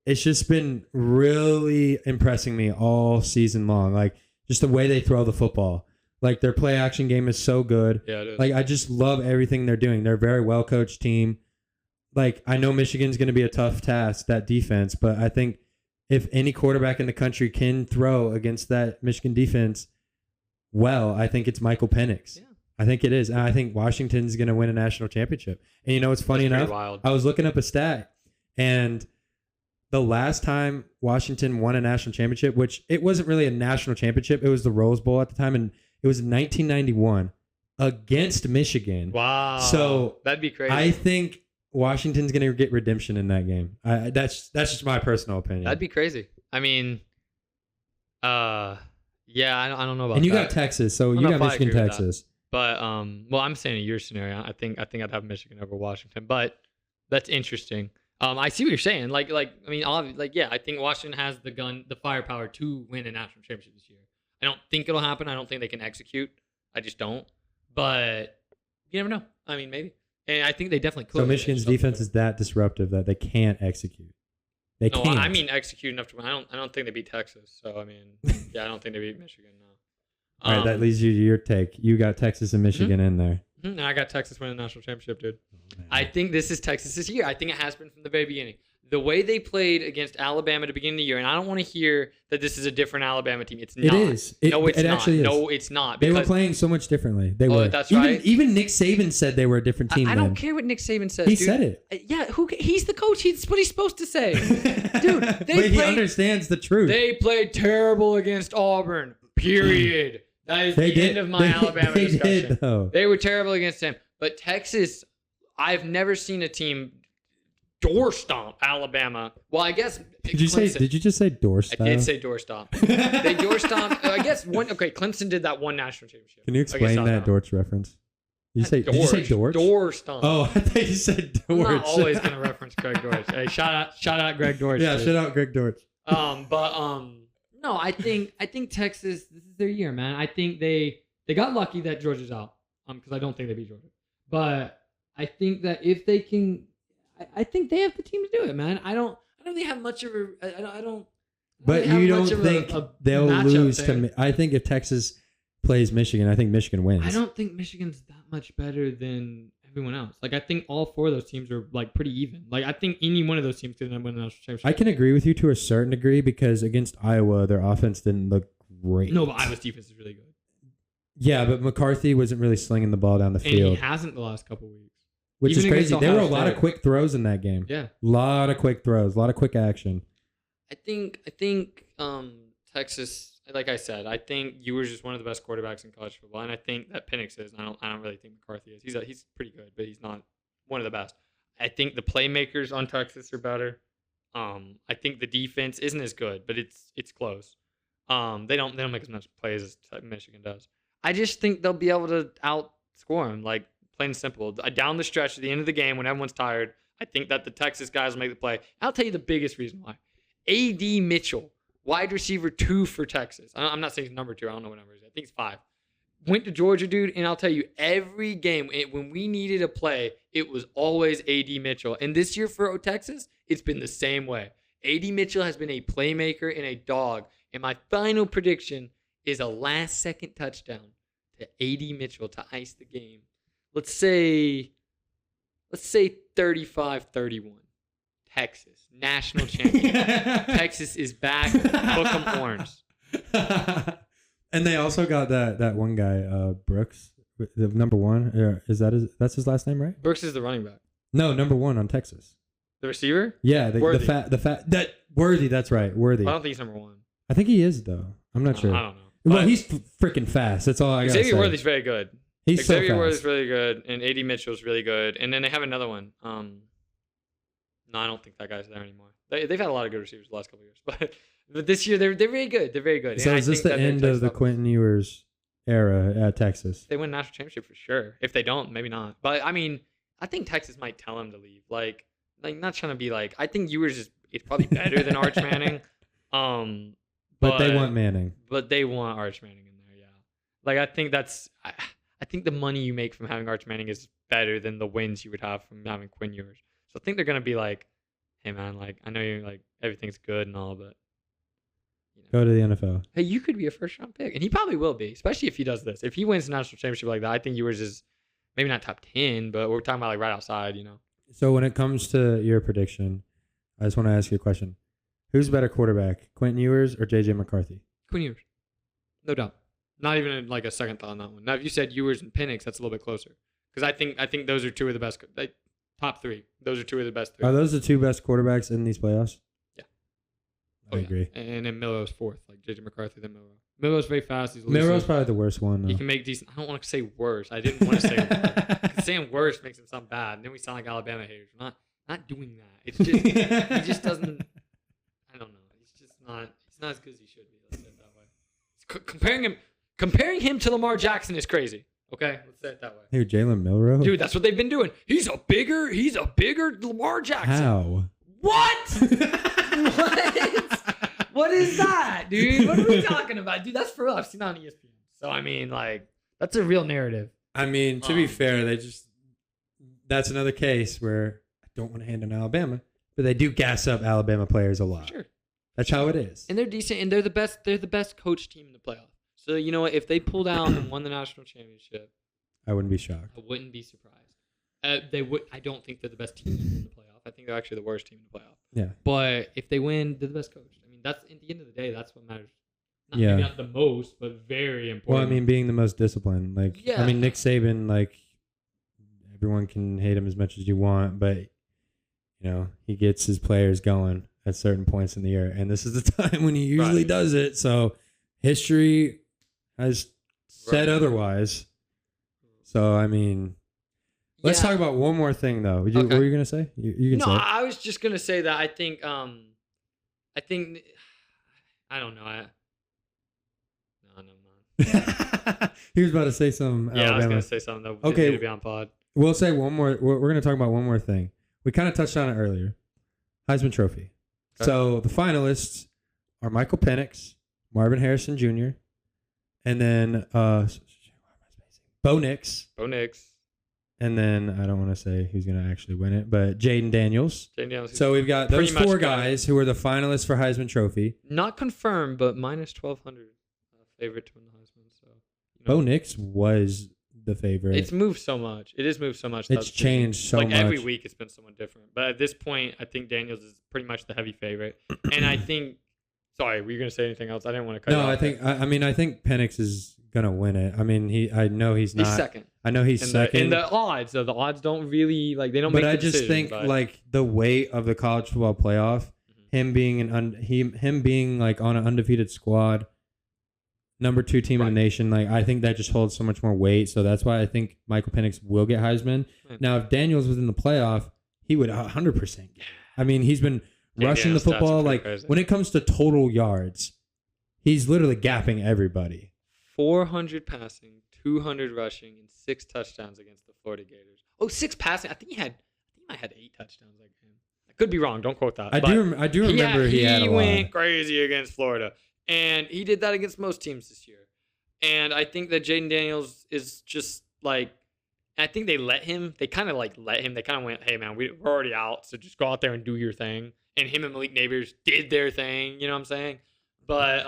it's just been really impressing me all season long. Like, just the way they throw the football. Like, their play action game is so good. Yeah, it is. Like, I just love everything they're doing. They're a very well coached team. Like, I know Michigan's going to be a tough task, that defense, but I think if any quarterback in the country can throw against that Michigan defense, well, I think it's Michael Penix. Yeah. I think it is. And I think Washington's going to win a national championship. And you know what's funny enough? Wild. I was looking up a stat, and the last time Washington won a national championship, which it wasn't really a national championship, it was the Rose Bowl at the time, and it was in 1991 against Michigan. Wow. So that'd be crazy. I think Washington's going to get redemption in that game. That's just my personal opinion. That'd be crazy. I mean, yeah, I don't know about that. And you got Texas, so you got Michigan, Texas. But well, I'm saying in your scenario, I think I'd have Michigan over Washington. But that's interesting. I see what you're saying. Like I mean, yeah, I think Washington has the firepower to win a national championship this year. I don't think it'll happen. I don't think they can execute. I just don't. But you never know. I mean, maybe. And I think they definitely could. So Michigan's defense is that disruptive that they can't execute. They can't. I mean, execute enough to win. I don't think they beat Texas. So I mean, yeah, I don't think they beat Michigan. No. All right, that leads you to your take. You got Texas and Michigan in there. And I got Texas winning the national championship, dude. I think this is Texas' year. I think it has been from the very beginning. The way they played against Alabama at the beginning of the year, and I don't want to hear that this is a different Alabama team. It's not. It is. No, it's it not. Actually is. No, it's not. They were playing so much differently. They were. That's right. Even Nick Saban said they were a different team. I don't care what Nick Saban says. He dude. said it. Yeah, he's the coach. That's what he's supposed to say. Dude, but he understands the truth. They played terrible against Auburn. Period. That is the end of my Alabama discussion. They were terrible against him. But Texas, I've never seen a team door stomp Alabama. Well, I guess Did you just say door stomp? I did say door stomp. They door stomped. I guess Clemson did that one national championship. Can you explain that Dortch reference? Did you say Dortch? Door stomp. Oh, I thought you said Dortch. I'm not always gonna reference Greg Dortch. Hey, shout out Greg Dortch. Yeah, shout out Greg Dortch. No, I think Texas, this is their year, man. I think they got lucky that Georgia's out. Because I don't think they beat Georgia. But I think that if they can, I think they have the team to do it, man. I don't really have much of a. I don't. But you don't think they'll lose to? I think if Texas plays Michigan, I think Michigan wins. I don't think Michigan's that much better than everyone else. Like, I think all four of those teams are like pretty even. Like, I think any one of those teams could win the national championship. I can agree with you to a certain degree because against Iowa, their offense didn't look great. No, but Iowa's defense is really good. Yeah, but McCarthy wasn't really slinging the ball down the field. And he hasn't the last couple of weeks. Which is crazy. There were a lot of quick throws in that game. Yeah. A lot of quick throws, a lot of quick action. I think Texas, like I said, I think Ewers is one of the best quarterbacks in college football, and I think that Penix is. And I don't really think McCarthy is. He's pretty good, but he's not one of the best. I think the playmakers on Texas are better. I think the defense isn't as good, but it's close. They don't make as much plays as Michigan does. I just think they'll be able to outscore them, like plain and simple. Down the stretch at the end of the game when everyone's tired, I think that the Texas guys will make the play. I'll tell you the biggest reason why. A.D. Mitchell, wide receiver 2 for Texas. I'm not saying he's number 2. I don't know what number he is. I think he's 5. Went to Georgia, dude, and I'll tell you, every game, when we needed a play, it was always A.D. Mitchell. And this year for Texas, it's been the same way. A.D. Mitchell has been a playmaker and a dog. And my final prediction is a last-second touchdown to A.D. Mitchell to ice the game. Let's say 35-31. Texas, national champion. Texas is back. Book 'em horns. And they also got that one guy, Brooks, the number 1. That's his last name, right? Brooks is the running back. No, number 1 on Texas. The receiver? Yeah, the Worthy. that Worthy. That's right, Worthy. I don't think he's number 1. I think he is though. I'm not sure. I don't know. Well, But he's freaking fast. That's all I got to say. Xavier Worthy's very good. He's so Xavier fast. Worthy's really good, and AD Mitchell's really good. And then they have another one. No, I don't think that guy's there anymore. They've had a lot of good receivers the last couple of years, but this year they're very good. They're very good. So And is I this think the that their end tech of the stuff- Quentin Ewers era at Texas? They win national championship for sure. If they don't, maybe not. But I mean, I think Texas might tell him to leave. Like not trying to be like. I think Ewers is probably better than Arch Manning. But they want Manning. But they want Arch Manning in there. Yeah. Like I think that's. I think the money you make from having Arch Manning is better than the wins you would have from having Quinn Ewers. So I think they're gonna be like, hey man, like I know you're like everything's good and all, but Go to the NFL. Hey, you could be a first round pick, and he probably will be, especially if he does this. If he wins the national championship like that, I think Ewers is maybe not top 10, but we're talking about like right outside, So when it comes to your prediction, I just want to ask you a question: who's a better quarterback, Quentin Ewers or JJ McCarthy? Quinn Ewers, no doubt. Not even like a second thought on that one. Now, if you said Ewers and Penix, that's a little bit closer, because I think those are two of the best, like, top 3. Those are two of the best 3. Are those the 2 best quarterbacks in these playoffs? Yeah. I agree. And then Milrow's 4th, like JJ McCarthy, then Milrow. Milrow's very fast. He's Milrow's elusive. probably the worst one. He Though. can make decent. I don't want to say worse. I didn't want to say worse. 'Cause saying worse makes him sound bad. And then we sound like Alabama haters. We're not doing that. It's just he just doesn't. I don't know. He's just not. He's not as good as he should be. Let's say it that way. Comparing him to Lamar Jackson is crazy. Okay, let's say it that way. Who, Jalen Milrow? Dude, that's what they've been doing. He's a bigger Lamar Jackson. How? What? What is that, dude? What are we talking about? Dude, that's for real. I've seen that on ESPN. So, I mean, like, that's a real narrative. I mean, to be fair, that's another case where I don't want to hand on Alabama, but they do gas up Alabama players a lot. Sure. That's how it is. And they're decent, and they're the best coach team in the playoff. So, you know what? If they pulled out and won the national championship, I wouldn't be shocked. I wouldn't be surprised. They would. I don't think they're the best team in the playoff. I think they're actually the worst team in the playoff. Yeah. But if they win, they're the best coach. I mean, that's at the end of the day, that's what matters. Yeah. Maybe not the most, but very important. Well, I mean, being the most disciplined. Like, Yeah. I mean, Nick Saban, like, everyone can hate him as much as you want, but, he gets his players going at certain points in the year. And this is the time when he usually does it. So history has said otherwise. So, I mean, let's talk about one more thing, though. What were you going to say? You can say it. I was just going to say that I think, I don't know. No, never mind. He was about to say something. Yeah, Alabama. I was going to say something that Okay. didn't need to be on pod. We'll say one more. We're going to talk about one more thing. We kind of touched on it earlier. Heisman Trophy. Okay. So the finalists are Michael Penix, Marvin Harrison Jr., and then Bo Nix. Bo Nix. And then I don't want to say who's going to actually win it, but Jaden Daniels. So we've got those pretty 4 much guys who are the finalists for Heisman Trophy. Not confirmed, but minus 1,200 favorite to win the Heisman. So Bo Nix was the favorite. It's moved so much. It has moved so much. It's changed so much. Like every week, it's been someone different. But at this point, I think Daniels is pretty much the heavy favorite. And I think. Sorry, were you gonna say anything else? I didn't want to cut. No, you off. I think Penix is gonna win it. I mean, I know he's not. He's second. I know he's second. In the odds, though, the odds don't really they don't. But make I the just decision, think but, like the weight of the college football playoff, him being him being like on an undefeated squad, number 2 team in the nation, like I think that just holds so much more weight. So that's why I think Michael Penix will get Heisman. Now, if Daniels was in the playoff, he would 100% get it. I mean, he's been rushing the Daniels' stats are football. pretty Like crazy. when it comes to total yards, he's literally gapping everybody. 400 passing, 200 rushing, and 6 touchdowns against the Florida Gators. Oh, 6 passing. I think he might had 8 touchdowns that game. I could be wrong. Don't quote that. I do remember he had a lot. went crazy against Florida, and he did that against most teams this year. And I think that Jaden Daniels is just like, I think they let him. They kind of like let him. They kind of went, hey man, we're already out, so just go out there and do your thing. And him and Malik Neighbors did their thing. You know what I'm saying? But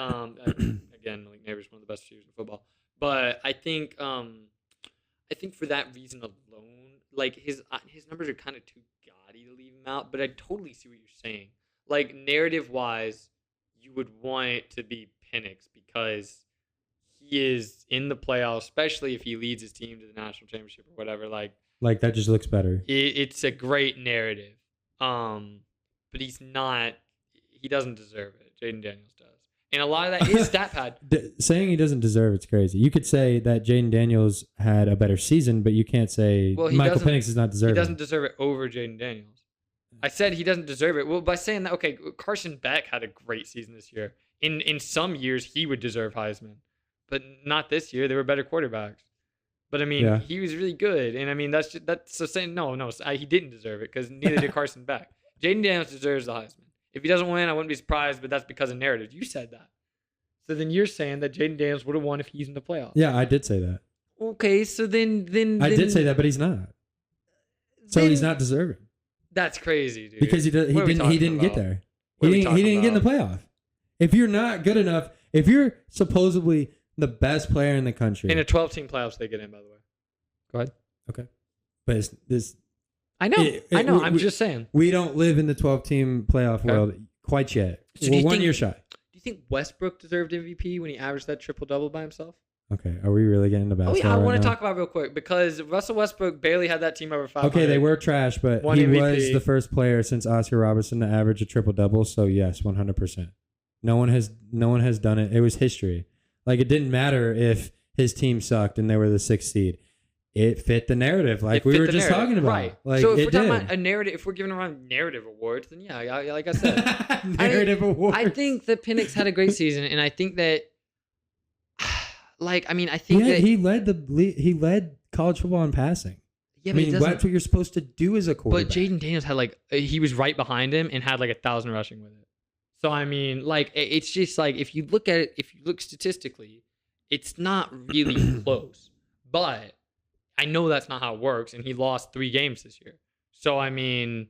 again, Malik Neighbors one of the best receivers in football. But I think for that reason alone, like his numbers are kind of too gaudy to leave him out. But I totally see what you're saying. Like narrative wise, you would want it to be Penix because he is in the playoffs, especially if he leads his team to the national championship or whatever. Like that just looks better. it's a great narrative. But he's not. He doesn't deserve it. Jaden Daniels does, and a lot of that is stat pad. Saying he doesn't deserve it's crazy. You could say that Jaden Daniels had a better season, but you can't say Michael Penix does not deserve it. He doesn't deserve it over Jaden Daniels. I said he doesn't deserve it. Well, by saying that, okay, Carson Beck had a great season this year. In some years, he would deserve Heisman, but not this year. They were better quarterbacks. But I mean, he was really good, and I mean that's so saying no, he didn't deserve it because neither did Carson Beck. Jaden Daniels deserves the Heisman. If he doesn't win, I wouldn't be surprised, but that's because of narrative. You said that. So then you're saying that Jaden Daniels would have won if he's in the playoffs. Yeah, I did say that. Okay, so then I did say that, but he's not. So he's not deserving. That's crazy, dude. Because he didn't get there. He didn't get in the playoff. If you're not good enough, if you're supposedly the best player in the country. In a 12-team playoffs, they get in, by the way. Go ahead. Okay. But it's this. I know. I'm just saying. We don't live in the 12-team playoff world quite yet. So we're 1 year shy. Do you think Westbrook deserved MVP when he averaged that triple-double by himself? Okay. Are we really getting into basketball? I want to talk about it real quick because Russell Westbrook barely had that team over 500. Okay, they were trash, but he MVP. was the first player since Oscar Robertson to average a triple-double, so yes, 100%. No one has done it. It was history. Like, it didn't matter if his team sucked and they were the 6th seed. It fit the narrative, like we were just talking about. Right. Like, so if we're talking about a narrative, if we're giving around narrative awards, then yeah, like I said, narrative awards. I think that Penix had a great season, and I think that, I think that he led college football in passing. Yeah, I mean, that's what you're supposed to do as a quarterback. But Jaden Daniels had he was right behind him and had 1,000 rushing with it. So I mean, it's just if you look at it, if you look statistically, it's not really close. But I know that's not how it works, and he lost 3 games this year. So, I mean,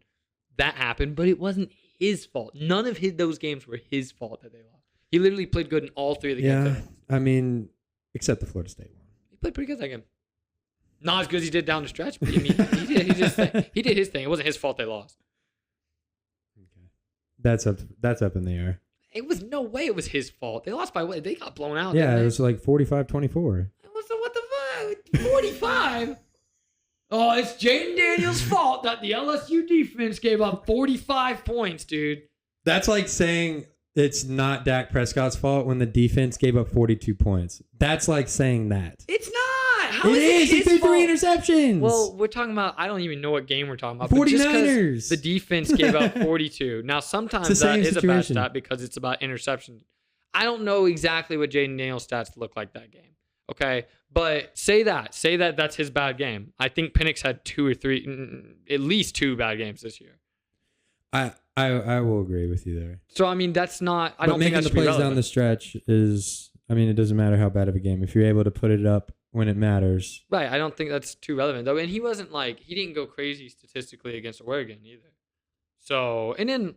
that happened, but it wasn't his fault. None of those games were his fault that they lost. He literally played good in all 3 of the games. Yeah, I mean, except the Florida State one. He played pretty good that game. Not as good as he did down the stretch, but I mean, he did his thing. It wasn't his fault they lost. Okay, that's up in the air. It was no way it was his fault. They lost by what? They got blown out. Yeah, it was 45-24. What the fuck? 45? Oh, it's Jaden Daniels' fault that the LSU defense gave up 45 points, dude. That's like saying it's not Dak Prescott's fault when the defense gave up 42 points. That's like saying that. It's not. How it is. He threw 3 interceptions. Well, we're talking about, I don't even know what game we're talking about. 49ers. The defense gave up 42. Now, sometimes that is a bad stat because it's about interception. I don't know exactly what Jaden Daniels' stats look like that game. Okay, but say that that's his bad game. I think Penix had 2 or 3, at least 2 bad games this year. I will agree with you there. So I mean, that's not. I don't think making the plays down the stretch is. I mean, it doesn't matter how bad of a game if you're able to put it up when it matters. Right. I don't think that's too relevant though, and he wasn't he didn't go crazy statistically against Oregon either. So and then,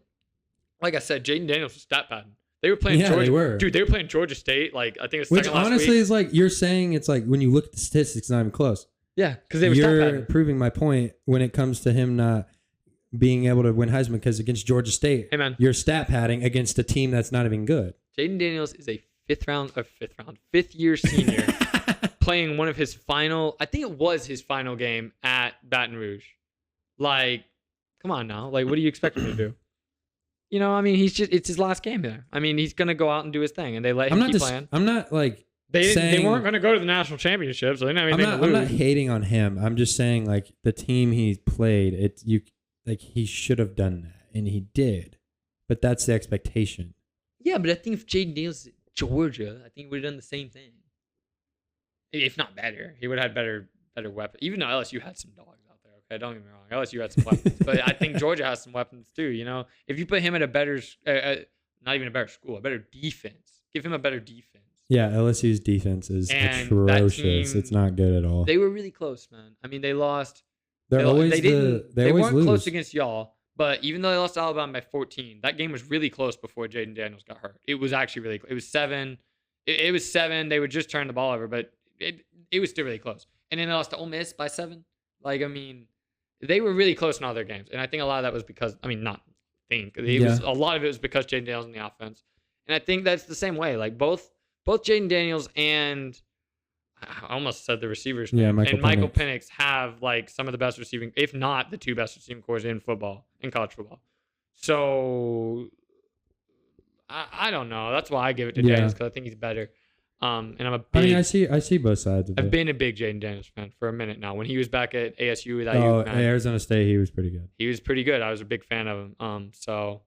like I said, Jaden Daniels was stat padding. They were playing Georgia. They were. Dude, they were playing Georgia State. I think it was which honestly is you're saying it's when you look at the statistics, it's not even close. Yeah, because they were You're proving my point when it comes to him not being able to win Heisman because against Georgia State, hey man, you're stat padding against a team that's not even good. Jaden Daniels is a fifth year senior playing one of his final. I think it was his final game at Baton Rouge. Come on now. What do you expect him to do? You know, I mean, it's his last game there. I mean, he's going to go out and do his thing, and they let him keep playing. I'm not they weren't going to go to the national championship, so they didn't have anything to lose. I'm not hating on him. I'm just saying, the team he played, he should have done that, and he did. But that's the expectation. Yeah, but I think if Jaden Daniels Georgia, I think he would have done the same thing. If not better. He would have had better weapons. Even though LSU had some dogs. Okay, don't get me wrong. LSU had some weapons, but I think Georgia has some weapons too. You know, if you put him at a better, not even a better school, a better defense, give him a better defense. Yeah, LSU's defense is atrocious. It's not good at all. They were really close, man. I mean, they lost. They weren't lose. close against y'all, but even though they lost to Alabama by 14, that game was really close before Jaden Daniels got hurt. It was actually really close. It was 7. It was 7. They would just turn the ball over, but it was still really close. And then they lost to Ole Miss by 7. They were really close in all their games, and I think a lot of that was because a lot of it was because Jaden Daniels in the offense, and I think that's the same way. Both Jaden Daniels and I almost said the receivers. Yeah, Michael Penix have like some of the best receiving, if not the two best receiving cores in college football. So I don't know. That's why I give it to Daniels, because I think he's better. And I'm a big. I mean, I see both sides of it. I've been a big Jaden Daniels fan for a minute now. When he was back at ASU with Arizona State, he was pretty good. He was pretty good. I was a big fan of him. So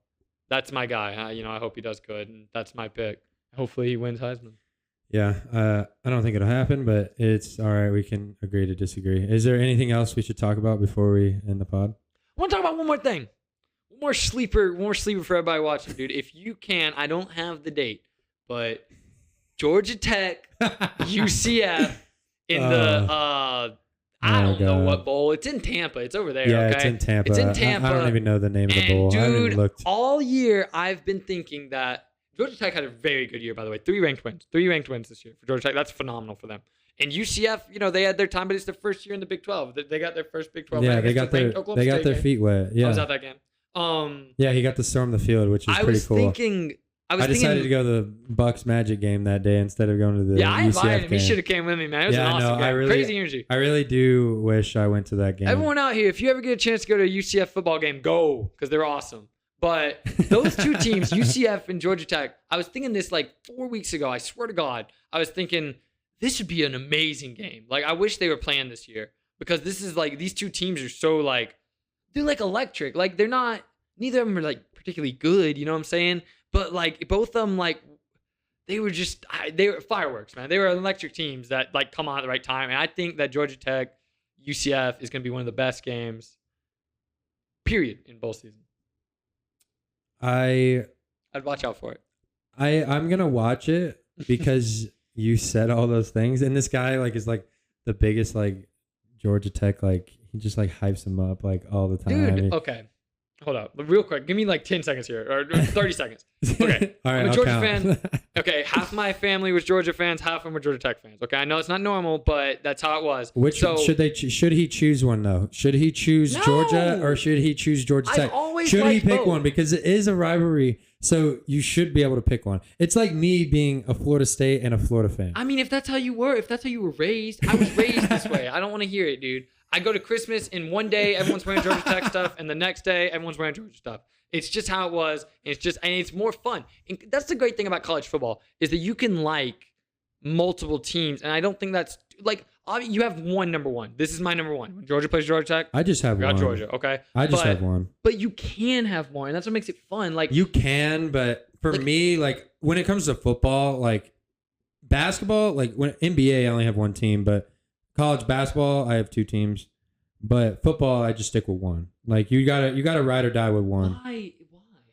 that's my guy. I hope he does good, and that's my pick. Hopefully he wins Heisman. Yeah, I don't think it'll happen, but it's all right. We can agree to disagree. Is there anything else we should talk about before we end the pod? I want to talk about one more thing. One more sleeper for everybody watching, dude. If you can, I don't have the date, but Georgia Tech, UCF in the I don't know what bowl. It's in Tampa. It's over there. Yeah, okay? it's in Tampa. It's in Tampa. I don't even know the name of the bowl. Dude, I haven't even looked. All year I've been thinking that Georgia Tech had a very good year, by the way. 3 ranked wins this year for Georgia Tech. That's phenomenal for them. And UCF, they had their time, but it's their first year in the Big 12. They got their first Big 12. Yeah, they got their feet wet. Yeah, I was at that game. Yeah, he got to storm the field, which is pretty cool. I decided to go to the Bucks Magic game that day instead of going to the I UCF invited him. game. He should have came with me, man. It was an awesome game. Crazy energy. I really do wish I went to that game. Everyone out here, if you ever get a chance to go to a UCF football game, go, because they're awesome. But those two teams, UCF and Georgia Tech, I was thinking this like 4 weeks ago. I swear to God, I was thinking this would be an amazing game. Like, I wish they were playing this year, because this is like, these two teams are so like, they're like electric. Like, they're not, neither of them are like particularly good, you know what I'm saying? But like both of them, like they were fireworks, man. They were electric teams that like come on at the right time. And I think that Georgia Tech, UCF is going to be one of the best games, period, in bowl season. I'd watch out for it. I'm gonna watch it because you said all those things, and this guy like is like the biggest like Georgia Tech, like he just like hypes him up like all the time. Dude, okay. Hold up. Real quick. Give me like 10 seconds here, or 30 seconds. Okay. All right, I'm a I'll Georgia count. fan. Okay. Half my family was Georgia fans. Half of them were Georgia Tech fans. Okay. I know it's not normal, but that's how it was. Should he choose one though? Should he choose Georgia or should he choose Georgia Tech? Should he pick one? Because it is a rivalry. So you should be able to pick one. It's like me being a Florida State and a Florida fan. I mean, if that's how you were raised, I was raised this way. I don't want to hear it, dude. I go to Christmas and one day everyone's wearing Georgia Tech stuff, and the next day everyone's wearing Georgia stuff. It's just how it was. And it's more fun. And that's the great thing about college football, is that you can like multiple teams. And I don't think that's like, you have one number one. This is my number one. When Georgia plays Georgia Tech, I just have one. Got Georgia, okay? I just have one. But you can have more, and that's what makes it fun. Like, you can, but for me, like when it comes to football, like basketball, like when NBA, I only have one team, but college basketball, I have two teams. But football, I just stick with one. Like you gotta ride or die with one. Why?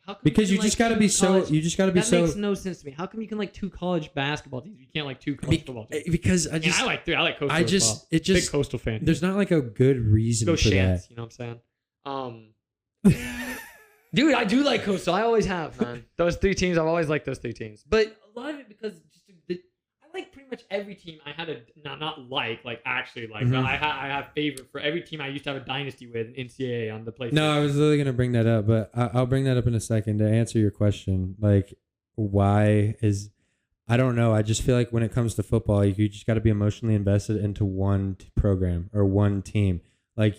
How come because you just gotta be so. That makes no sense to me. How come you can like two college basketball teams? You can't like two college football teams. Because I like three. I like Coastal. Big Coastal fan. There's not like a good reason Go for Shants, that. you know what I'm saying? Dude, I do like Coastal. I always have, man. Those three teams, I've always liked those three teams. But a lot of it because I like pretty much every team. I had actually like, Mm-hmm. but I have favorite for every team I used to have a dynasty with in NCAA on the PlayStation. No, I was literally gonna bring that up, but I'll bring that up in a second to answer your question. Like, why is I don't know. I just feel like when it comes to football, you just got to be emotionally invested into one program or one team. Like,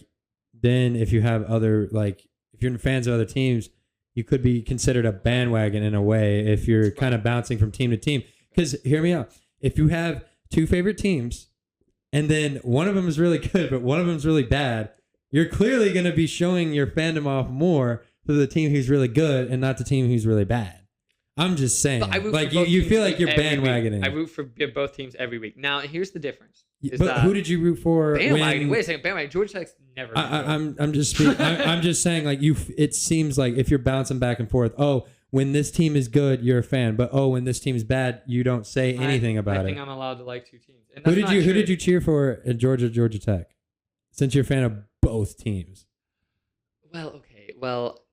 then if you have if you're fans of other teams, you could be considered a bandwagon in a way if you're kind of bouncing from team to team. Because hear me out. If you have two favorite teams and then one of them is really good, but one of them is really bad, you're clearly going to be showing your fandom off more to the team who's really good and not the team who's really bad. I'm just saying. Like you feel like you're bandwagoning. I root for both teams every week. Now, here's the difference. But who did you root for? Bandwagoning. Wait a second. Bandwagoning. Georgia Tech's never. I'm just saying, like it seems like if you're bouncing back and forth, when this team is good, you're a fan, but when this team is bad, you don't say anything about it. I think I'm allowed to like two teams. And who did you cheer for at Georgia Tech? Since you're a fan of both teams. Well, okay. Well,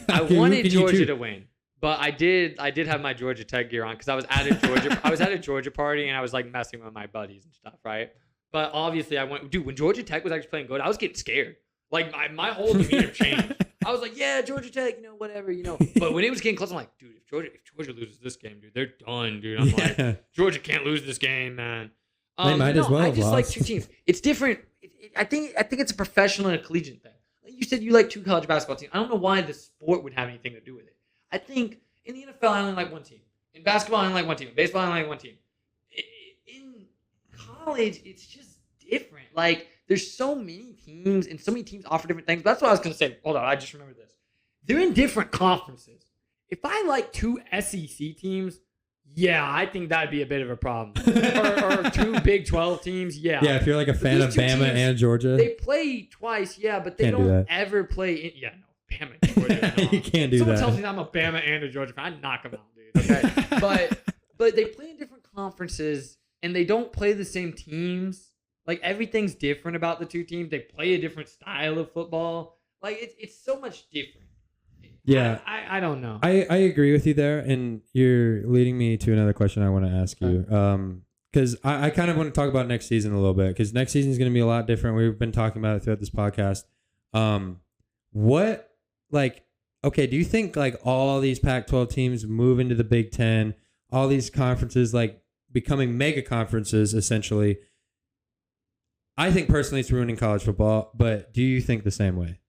I wanted Georgia to win, but I did have my Georgia Tech gear on because I was at a Georgia party and I was like messing with my buddies and stuff, right? But obviously, when Georgia Tech was actually playing good, I was getting scared. Like my whole demeanor changed. I was like, yeah, Georgia Tech, whatever, But when it was getting close, I'm like, dude, if Georgia loses this game, dude, they're done, dude. I'm like, Georgia can't lose this game, man. They might as well I have just like lost. two teams. It's different. I think it's a professional and a collegiate thing. Like you said, you like two college basketball teams. I don't know why the sport would have anything to do with it. I think in the NFL, I only like one team. In basketball, I only like one team. In baseball, I only like one team. In college, it's just different. Like, there's so many teams, and so many teams offer different things. But that's what I was going to say. Hold on, I just remembered this. They're in different conferences. If I like two SEC teams, yeah, I think that'd be a bit of a problem. or two Big 12 teams, yeah. Yeah, if you're like a fan of Bama teams, and Georgia, they play twice, yeah, but they Can't do don't that. ever play. Yeah, no, Bama and Georgia. No. you can't do Someone that. tells me that I'm a Bama and a Georgia fan, I knock them out, dude. Okay, but they play in different conferences and they don't play the same teams. Like everything's different about the two teams. They play a different style of football. Like it's so much different. Yeah. I don't know. I agree with you there, and you're leading me to another question I want to ask you. Because I kind of want to talk about next season a little bit, because next season is going to be a lot different. We've been talking about it throughout this podcast. Okay, do you think like all these Pac-12 teams move into the Big Ten, all these conferences like becoming mega conferences essentially? I think personally it's ruining college football, but do you think the same way?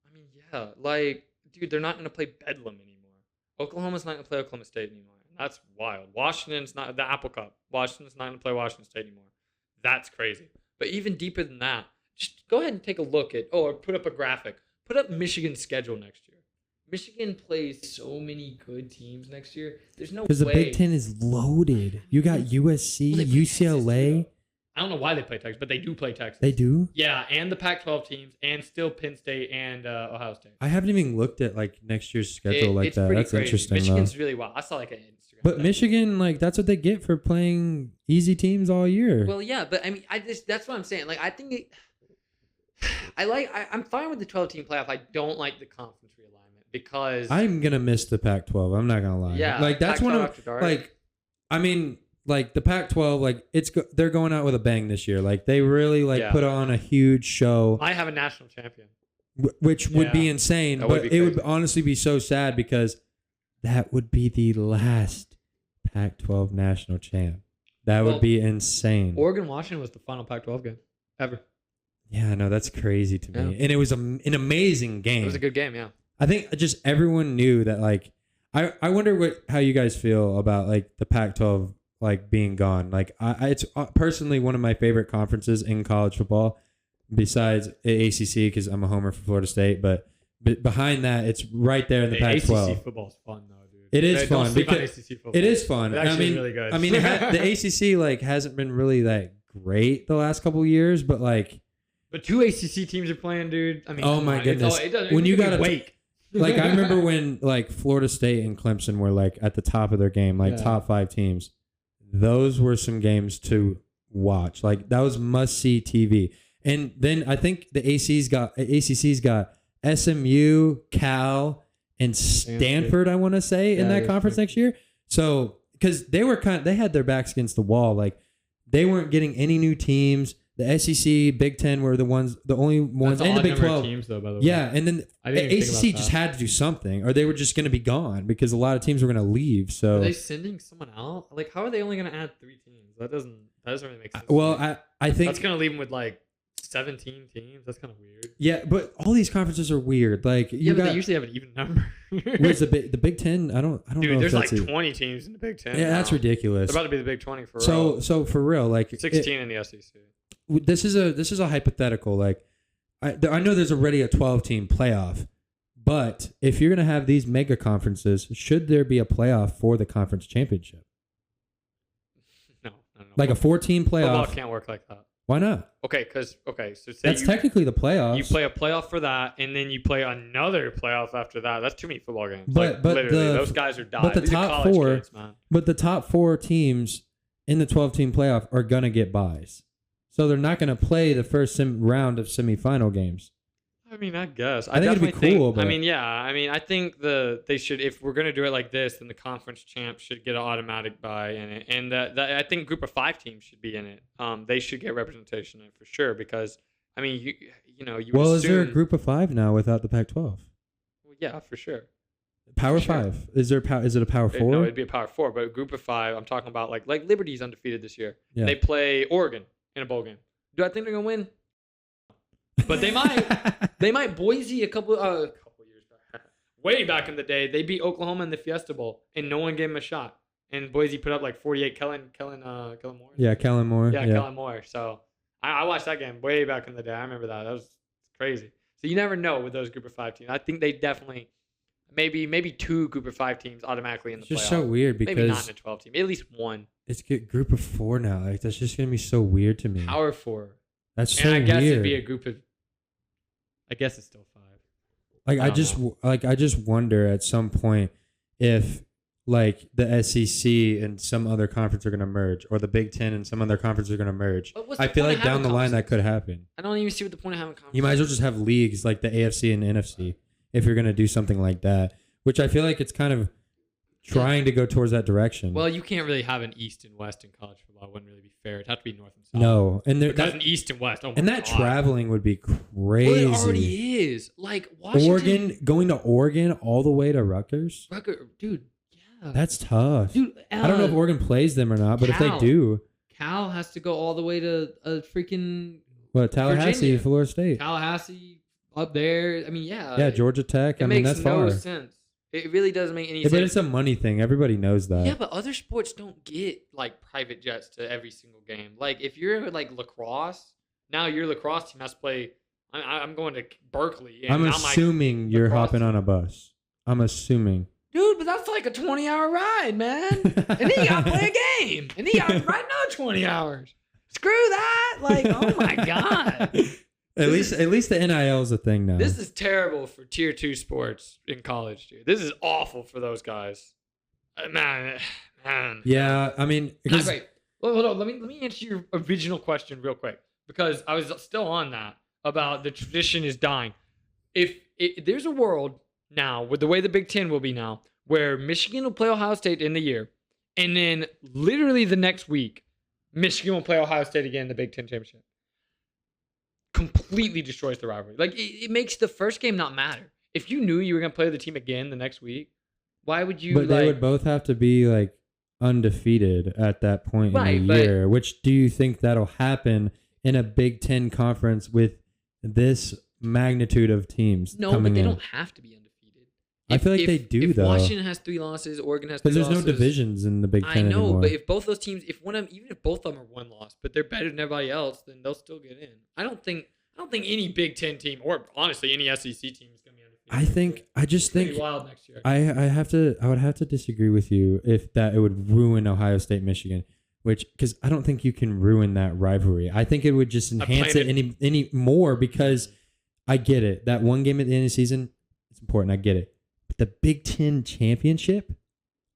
I mean, yeah, like, dude, they're not going to play Bedlam anymore. Oklahoma's not going to play Oklahoma State anymore. That's wild. Washington's not the Apple Cup. Washington's not going to play Washington State anymore. That's crazy. But even deeper than that, just go ahead and take a look at, or put up a graphic. Put up Michigan's schedule next year. Michigan plays so many good teams next year. There's no way. Because the Big Ten is loaded. You got USC, Well, they play UCLA. I don't know why they play Texas, but they do play Texas. They do? Yeah, and the Pac-12 teams, and still Penn State and Ohio State. I haven't even looked at like next year's schedule like It's that. pretty That's crazy. interesting. Michigan's though. really wild. I saw like an Instagram. But thing. Michigan, like that's what they get for playing easy teams all year. Well, yeah, but I mean, that's what I'm saying. Like, I think I'm fine with the 12-team playoff. I don't like the conference realignment because I'm gonna miss the Pac-12. I'm not gonna lie. Yeah, like that's one Pac-12 of after dark. like, I mean, like the Pac-12, like they're going out with a bang this year. Like they really like Yeah. put on a huge show, I have a national champion. which would be Yeah, insane. that But would be it would crazy. honestly be so sad because that would be the last Pac-12 national champ. That Well, would be insane. Oregon Washington was the final Pac-12 game ever. Yeah, no, that's crazy to me. Yeah. And it was an amazing game. It was a good game, yeah. I think just everyone knew that. Like, I wonder how you guys feel about like the Pac-12 like being gone. Like, it's personally one of my favorite conferences in college football, besides the ACC because I'm a homer for Florida State. But behind that, it's right there in the Pac-12. ACC football's fun though, dude. It is Don't fun sleep on because ACC football. it is fun. It I actually mean, is really good. I mean, the ACC like hasn't been really that great the last couple of years, but like. But two ACC teams are playing, dude. I mean, Oh come my on. goodness. When you got gotta- wake. Like I remember when like Florida State and Clemson were like at the top of their game, like Yeah. top 5 teams. Those were some games to watch. Like that was must see TV. And then I think the ACC's got SMU, Cal, and Stanford. I want to say in Yeah, that you're conference right. next year. So because they had their backs against the wall. Like they weren't getting any new teams. The SEC, Big Ten were the only ones, That's and the odd Big number of 12. teams though, by the way. Yeah, and then I the didn't even think ACC about just that. had to do something, or they were just going to be gone because a lot of teams were going to leave. Are So, they sending someone out? Like, how are they only going to add 3 teams? That doesn't really make sense. to well, me. I think that's going to leave them with like 17 teams. That's kind of weird. yeah, but all these conferences are weird. Like Yeah, you but got they usually have an even number. where's the Big Ten? I don't know. Dude, if there's like that's 20 teams in the Big Ten. yeah, that's now. ridiculous. It's about to be the Big 20 for real. So for real, like 16 in the SEC. this is a hypothetical. Like I know there's already a 12-team playoff, but if you're going to have these mega conferences, should there be a playoff for the conference championship? No. Like a 14 Football playoff? can't work like that. Why not? Okay, so say That's technically the playoffs. you play a playoff for that, and then you play another playoff after that. That's too many football games. But literally, the- those guys are dying. but the These are top college 4 kids, man. But the top 4 teams in the 12-team playoff are gonna get buys, so they're not gonna play the first round of semifinal games. I mean, I guess. I think it'd be definitely cool, think- I but- mean, yeah. I mean, I think they should. If we're gonna do it like this, then the conference champs should get an automatic bye in it, and I think group of 5 teams should be in it. They should get representation in it for sure because I mean, you know, you. Well, would is there a assume- group of 5 now without the Pac-12? Well, yeah, for sure. Power Sure. 5. Is it a Power 4? No, it'd be a Power 4, but a group of 5. I'm talking about like Liberty's undefeated this year. Yeah. They play Oregon in a bowl game. Do I think they're gonna win? But they might. They might. Boise a couple years back, way back in the day, they beat Oklahoma in the Fiesta Bowl, and no one gave them a shot. And Boise put up like 48. Kellen Moore. Yeah, Kellen Moore. Yeah, Kellen Moore. So I watched that game way back in the day. I remember that. That was crazy. So you never know with those group of 5 teams. I think they definitely maybe 2 group of 5 teams automatically in the playoffs. It's just so weird because maybe not in a 12 team. At least one. it's a group of 4 now. Like that's just gonna be so weird to me. Power 4. That's And so I guess weird. it'd be a group of. I guess it's still 5. Like I I don't just wonder at some point if like the SEC and some other conference are going to merge, or the Big Ten and some other conference are going to merge. But what's I the feel point like of down the having line that conferences? could happen. I don't even see what the point of having conferences. You might as well just have leagues like the AFC and NFC if you're going to do something like that, which I feel like it's kind of trying to go towards that direction. Well, you can't really have an East and West in college football. It wouldn't really be fair. It'd have to be North and South. no, and Because an East and West. Oh my and that God. traveling would be Well, crazy. it already is. Like Washington. Oregon going to Oregon all the way to Rutgers. Dude. Yeah. That's tough. Dude, I don't know if Oregon plays them or not, but if they Cal. do, Cal has to go all the way to a freaking well, Tallahassee, Virginia. Florida State. Tallahassee up there. I mean, yeah. Yeah, Georgia Tech. It I mean, makes that's no far. sense. It really doesn't make any Yeah, sense. but it's a money thing. Everybody knows that. Yeah, but other sports don't get like private jets to every single game. Like if you're like lacrosse, now your lacrosse team has to play. I'm going to Berkeley. And I'm now my- assuming you're lacrosse hopping on a bus. I'm assuming. dude, but that's like a 20-hour ride, man. And then you gotta play a game, and then you gotta ride another 20 hours. Screw that! Like, oh my god, At least the NIL is a thing now. this is terrible for tier 2 sports in college, dude. This is awful for those guys. Man. Yeah, I mean, Not because great. Well, hold on. Let me answer your original question real quick because I was still on that about the tradition is dying. If there's a world now with the way the Big Ten will be now, where Michigan will play Ohio State in the year, and then literally the next week, Michigan will play Ohio State again in the Big Ten championship. Completely destroys the rivalry. Like it makes the first game not matter. If you knew you were gonna play the team again the next week, why would you? but they would both have to be like undefeated at that point Right, in but- the year. Which do you think that'll happen in a Big Ten conference with this magnitude of teams No, coming but they in? don't have to be undefeated. I feel like they do, if though. Washington has 3 losses, Oregon has 3 Because there's losses. no divisions in the Big I Ten know, anymore. but if both those teams, even if both of them are 1 loss, but they're better than everybody else, then they'll still get in. I don't think any Big Ten team, or honestly any SEC team, is gonna be undefeated. I just It's gonna be think wild next year. I would have to disagree with you if that it would ruin Ohio State Michigan, because I don't think you can ruin that rivalry. I think it would just enhance it any more because I get it. That one game at the end of the season, it's important. I get it. But the Big Ten championship,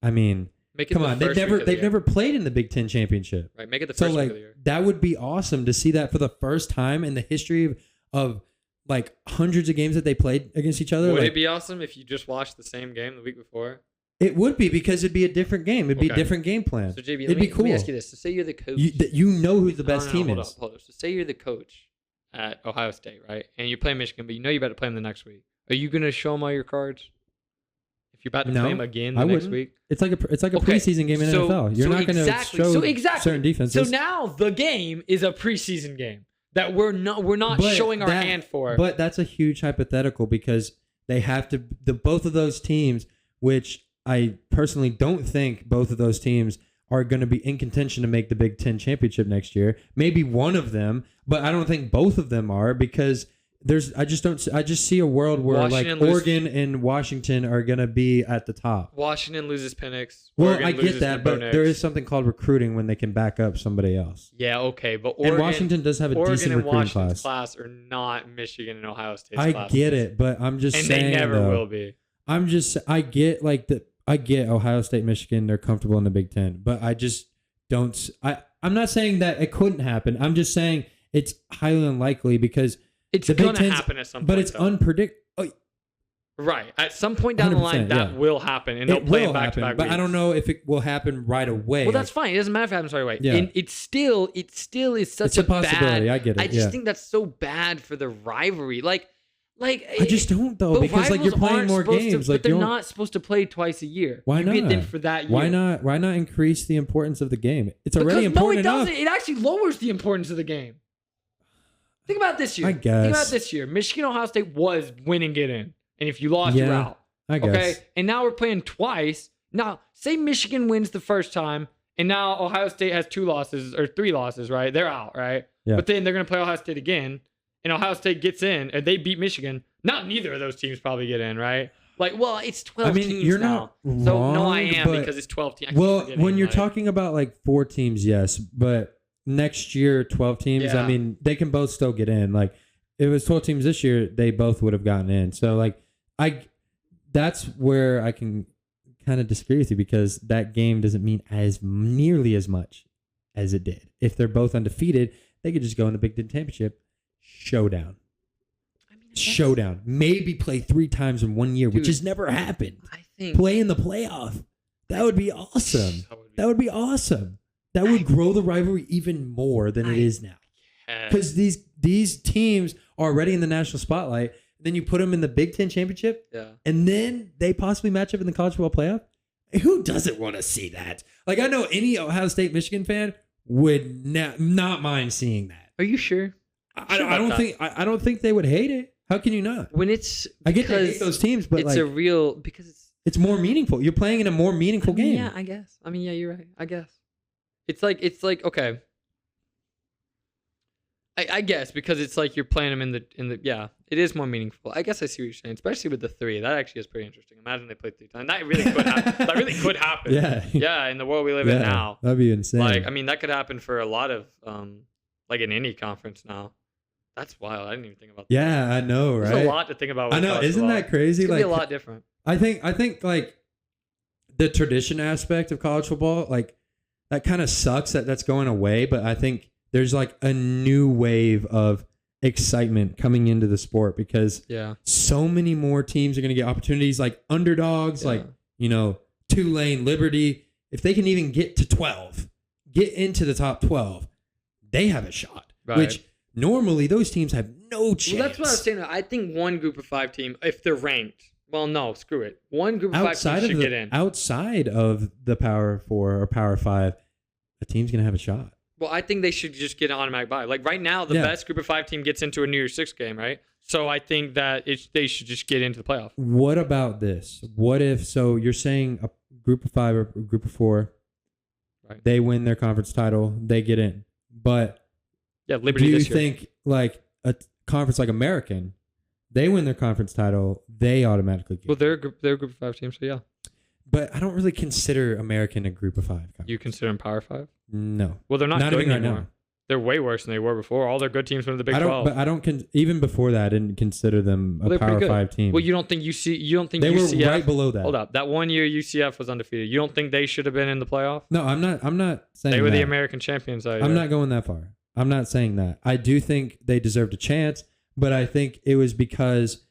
I mean, Make it come the on, they've first week of the never year. played in the Big Ten championship. Right, make it the So first week like of the year. that would be awesome to see that for the first time in the history of like hundreds of games that they played against each other. Would like, it be awesome if you just watched the same game the week before? It would be because it'd be a different game. It'd be a Okay. different game plan. So JB, It'd be cool. let me ask you this. So say you're the coach. You know who the best team hold is. Up. So say you're the coach at Ohio State, right? And you play Michigan, but you know you better play them the next week. Are you gonna show them all your cards? If you're about to No, play them again the I next wouldn't. week? It's like a Okay, preseason game in so- NFL. You're so not going to exactly- show so exactly. certain defenses. So now the game is a preseason game that we're not But showing our that- hand for. But that's a huge hypothetical because they have to both of those teams, which I personally don't think both of those teams are going to be in contention to make the Big Ten championship next year. Maybe one of them, but I don't think both of them are because I just see a world where Washington like Oregon and Washington are going to be at the top. Washington loses Penix. Well, Oregon I loses get that, Bo but Nix. there is something called recruiting when they can back up somebody else. Yeah, okay, but Oregon, And Washington does have a Oregon decent and recruiting Washington's class. are not Michigan and Ohio State's I classes. get it, but I'm just and saying they never though, will be. I get Ohio State, Michigan, they're comfortable in the Big Ten, but I just don't. I'm not saying that it couldn't happen. I'm just saying it's highly unlikely because It's the Big gonna Ten's- happen at some point. but it's though. unpredictable. Right. At some point down the line, 100%, that yeah. will happen, and they'll It play will them back to happen, back. but I don't know if it will happen right away. Well, that's fine. It doesn't matter if it happens right away. Yeah. And it still is such It's a possibility. bad. I get it. I just yeah. think that's so bad for the rivalry. Like, Like I just don't though, but because like you're rivals playing aren't more supposed to- games. but Like they're you don't- not supposed to play twice a year. Why You get them not? for that year. Why not? Why not increase the importance of the game? It's already Because, no, important it enough. doesn't. It actually lowers the importance of the game. Think about this year. I guess. Think about this year. Michigan, Ohio State was win and get in. And if you lost, Yeah, you're out. I guess. Okay. And now we're playing twice. Now, say Michigan wins the first time, and now Ohio State has 2 losses or 3 losses, right? They're out, right? Yeah. But then they're going to play Ohio State again, and Ohio State gets in, and they beat Michigan. Not neither of those teams probably get in, right? Like, well, it's 12 teams you're now. not So, no, I wrong, am but- because it's 12 teams. I keep Well, forgetting, when you're like- talking about like 4 teams, yes, but next year 12 teams. Yeah. I mean, they can both still get in. Like, if it was 12 teams this year, they both would have gotten in. So, like, that's where I can kind of disagree with you because that game doesn't mean as nearly as much as it did. If they're both undefeated, they could just go in the Big Ten Championship showdown. Showdown. Maybe play 3 times in 1 year, which Dude, has never happened. I think Play in the playoff. That would be awesome. That would be- That would be awesome. That would grow the rivalry even more than it is now. Because these teams are already in the national spotlight. Then you put them in the Big Ten Championship, Yeah. and then they possibly match up in the college football playoff. Who doesn't want to see that? Like, I know any Ohio State Michigan fan would not mind seeing that. Are you sure? I don't think they would hate it. How can you not? When it's I get they hate because those teams, but it's like a real because it's more meaningful. You're playing in a more meaningful game. Yeah, I guess. I mean, yeah, you're right. I guess. It's like okay. I guess because it's like you're playing them in the yeah, it is more meaningful. I guess I see what you're saying, especially with the 3. That actually is pretty interesting. Imagine they played 3 times. That really could happen. That really could happen. Yeah. Yeah, in the world we live in now. That'd be insane. Like, I mean, that could happen for a lot of like in any conference now. That's wild. I didn't even think about that. Yeah, I know, right? There's a lot to think about. I with know. college Isn't football. that crazy? It's gonna Like, be a lot different. I think like the tradition aspect of college football, like that kind of sucks that's going away. But I think there's like a new wave of excitement coming into the sport because Yeah. so many more teams are going to get opportunities, like underdogs, Yeah. like, you know, Tulane, Liberty. If they can even get to 12, get into the top 12, they have a shot. Right. Which normally those teams have no chance. Well, that's what I was saying. I think one group of 5 team, if they're ranked, well, no, screw it. One group of 5 outside teams of should get in. outside of the Power 4 or Power 5, a team's gonna have a shot. Well, I think they should just get an automatic bye. Like right now, the best group of 5 team gets into a New Year's 6 game, right? So I think that they should just get into the playoff. What about this? What if so? You're saying a group of 5 or a group of 4, Right. they win their conference title, they get in. But Yeah, Liberty do you this year. think like a conference like American, they win their conference title, they automatically get? Well, they're a group of 5 teams, so yeah. But I don't really consider American a group of 5. Conference. You consider them Power 5? No. Well, they're not good even right anymore. now. They're way worse than they were before. All their good teams went to the Big I don't. 12. But I don't. Even before that, I didn't consider them Well, a they're pretty Power good. 5 team. Well, you don't think they UCF were right below that. Hold up. That one year UCF was undefeated. You don't think they should have been in the playoff? No, I'm not. I'm not saying They were the that. American champions that I'm year. not going that far. I'm not saying that. I do think they deserved a chance, but I think it was because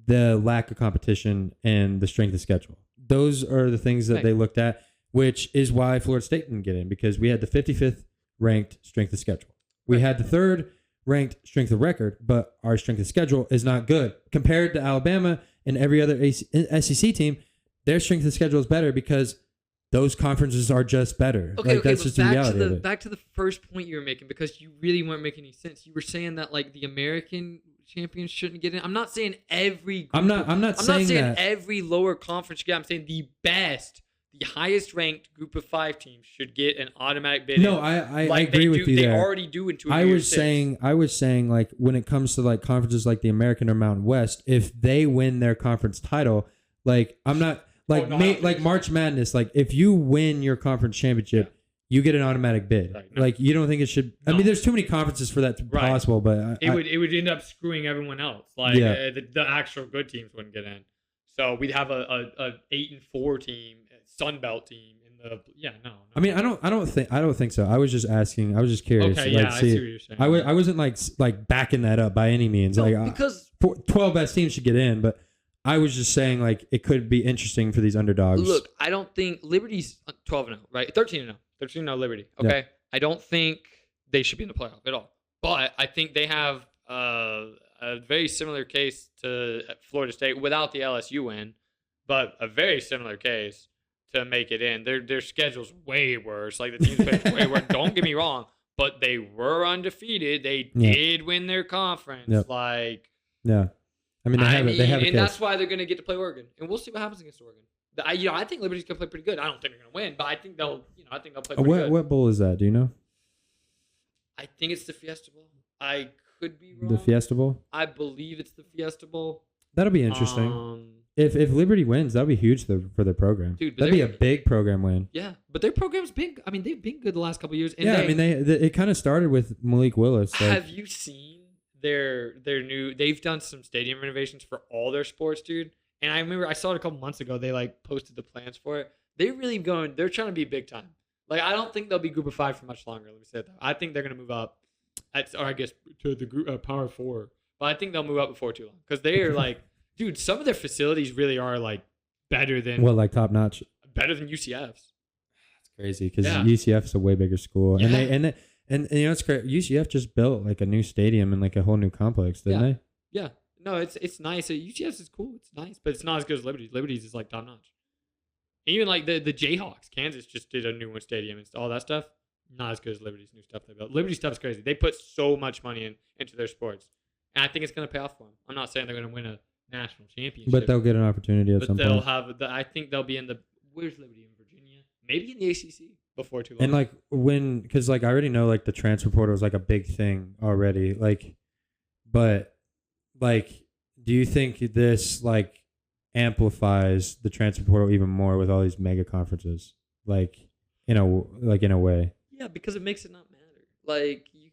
the lack of competition and the strength of schedule. Those are the things that they looked at, which is why Florida State didn't get in because we had the 55th ranked strength of schedule. We had the 3rd ranked strength of record, but our strength of schedule is not good compared to Alabama and every other SEC team. Their strength of schedule is better because those conferences are just better. Okay, that's but just the reality of it. back to the first point you were making because you really weren't making any sense. You were saying that like the American champions shouldn't get in. I'm not saying every. I'm not saying that. every lower conference should get. I'm saying the best, the highest ranked group of 5 teams should get an automatic bid. No, in. I Like agree with you They there. already do into. I was saying like when it comes to like conferences like the American or Mountain West, if they win their conference title, like I'm not like like March Madness, like if you win your conference championship, you get an automatic bid. Right, no. Like you don't think it should? I No. mean, there's too many conferences for that to be Right. possible, but it would end up screwing everyone else. Like Yeah. the actual good teams wouldn't get in. So we'd have a 8-4 team, Sun Belt team in the no. I mean, I don't think so. I was just asking. I was just curious. Okay, like, yeah, I see what you're saying. I wasn't like backing that up by any means. No, like because 12 best teams should get in, but I was just saying like it could be interesting for these underdogs. look, I don't think Liberty's 12-0, right? 13-0. 13-0 Liberty. Okay. Yeah. I don't think they should be in the playoff at all. But I think they have a a very similar case to Florida State without the LSU win, but a very similar case to make it in. Their schedule's way worse. Like the teams played way worse. Don't get me wrong, but they were undefeated. They did win their conference. Yep. Like, yeah, I mean they have a and case. that's why they're going to get to play Oregon, and we'll see what happens against Oregon. I think Liberty's going to play pretty good. I don't think they're going to win, but I think they'll play pretty good. What bowl is that? Do you know? I think it's the Fiesta Bowl. I could be wrong. The Fiesta Bowl? I believe it's the Fiesta Bowl. That'll be interesting. If Liberty wins, that'll be huge for their program. Dude, that'd be a big program win. Yeah, but their program's been. I mean, they've been good the last couple of years. And it kind of started with Malik Willis. Like, have you seen their new? They've done some stadium renovations for all their sports, dude. And I remember I saw it a couple months ago. They like posted the plans for it. They're really going. They're trying to be big time. Like, I don't think they'll be Group of 5 for much longer. Let me say that. I think they're going to move up. Or I guess to the group Power 4. But I think they'll move up before too long because they are like, dude. Some of their facilities really are like better than like top notch, better than UCF's. That's crazy because UCF is a way bigger school, and you know it's great. UCF just built like a new stadium and like a whole new complex, didn't they? Yeah. No, it's nice. UCF's is cool. It's nice, but it's not as good as Liberty's. Liberty's is like top notch. Even like the Jayhawks, Kansas just did a new one stadium and all that stuff. Not as good as Liberty's new stuff they built. Liberty stuff is crazy. They put so much money into their sports, and I think it's going to pay off for them. I'm not saying they're going to win a national championship, but they'll get an opportunity at some point. I think they'll be in the. Where's Liberty in Virginia? Maybe in the ACC before too long. And like because like I already know like the transfer portal is like a big thing already. Like, but like, do you think this like amplifies the transfer portal even more with all these mega conferences? Like in a way. Yeah, because it makes it not matter. Like you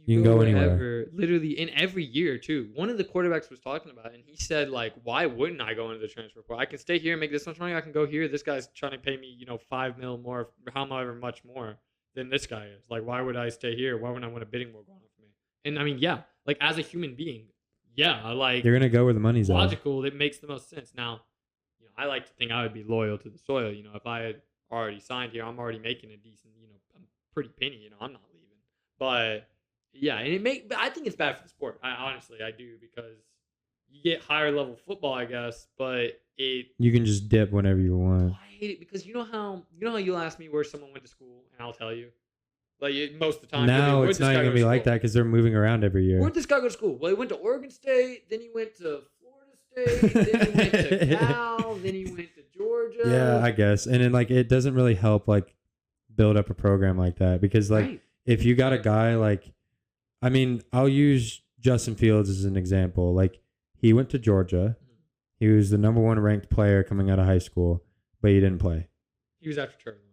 can go wherever, anywhere. literally in every year too. One of the quarterbacks was talking about it, and he said like, why wouldn't I go into the transfer portal? I can stay here and make this much money. I can go here. This guy's trying to pay me, $5 million more, however much more than this guy is. Like, why would I stay here? Why wouldn't I want a bidding war going on for me? And I mean, yeah, like as a human being, yeah, like you're gonna go where the money's logical. It makes the most sense. Now, I like to think I would be loyal to the soil. If I had already signed here, I'm already making a decent, a pretty penny. I'm not leaving. But yeah, and but I think it's bad for the sport. I do, because you get higher level football, I guess, but you can just dip whenever you want. I hate it because you know how you'll ask me where someone went to school, and I'll tell you. Like most of the time. Now it's not even gonna be like that because they're moving around every year. Where'd this guy go to school? Well, he went to Oregon State, then he went to Florida State, then he went to Cal, then he went to Georgia. Yeah, I guess, and then like it doesn't really help like build up a program like that because like if you got a guy like, I mean, I'll use Justin Fields as an example. Like he went to Georgia, he was the number 1 ranked player coming out of high school, but he didn't play. He was after Trevor Lawrence.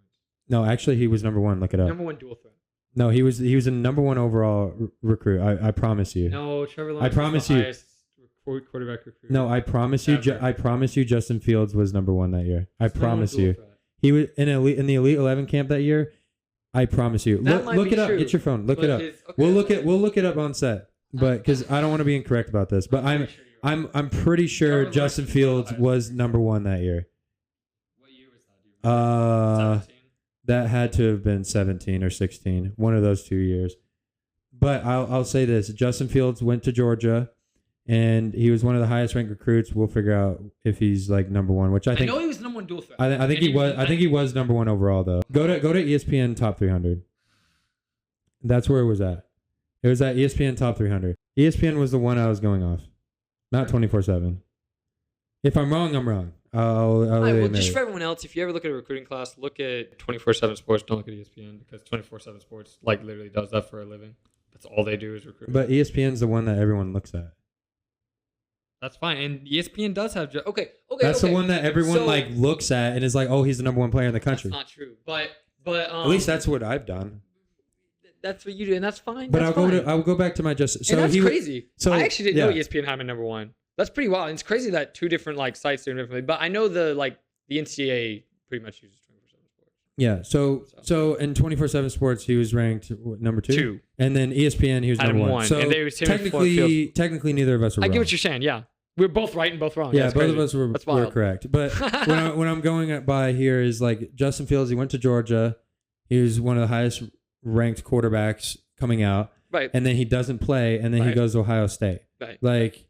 No, actually, he was number 1. Look it up. Number 1 dual threat. No, he was a number 1 overall recruit. I promise you. No, Trevor Lawrence. I promise you. Highest quarterback recruit. No, I promise you. I promise you. Justin Fields was number 1 that year. I promise you. He was in the Elite 11 camp that year. I promise you. Look it up. Get your phone. Look it up. We'll look it up on set. But because I don't want to be incorrect about this, but I'm pretty sure Justin Fields was number 1 that year. What year was that? 17? That had to have been 17 or 16, one of those 2 years. But I'll say this: Justin Fields went to Georgia, and he was one of the highest ranked recruits. We'll figure out if he's like number 1, which I think. I know he was number 1 dual threat. I think he was. I think he was number 1 overall, though. Go to ESPN Top 300. That's where it was at. It was at ESPN Top 300. ESPN was the one I was going off, not 24/7. If I'm wrong, I'm wrong. Well, just for everyone else, if you ever look at a recruiting class, look at 24/7 Sports. Don't look at ESPN because 24/7 Sports like literally does that for a living. That's all they do is recruit. But ESPN's the one that everyone looks at. That's fine, and ESPN does have okay. That's the one that everyone like looks at and is like, oh, he's the number 1 player in the country. That's not true, but at least that's what I've done. That's what you do, and that's fine. But I'll go back to my just. So and that's crazy. So I actually didn't know yeah. ESPN had him number 1. That's pretty wild. And it's crazy that 2 different like sites do it differently. But I know the NCAA pretty much uses 24/7 Sports. Yeah. So in 24/7 Sports, he was ranked number 2. And then ESPN, he was number 1. So and they technically, neither of us were wrong. I get what you're saying. Yeah, we're both right and both wrong. Yeah, both of us were correct. But when I'm going by here is like Justin Fields. He went to Georgia. He was one of the highest ranked quarterbacks coming out. Right. And then he doesn't play, and then he goes to Ohio State. Right. Like,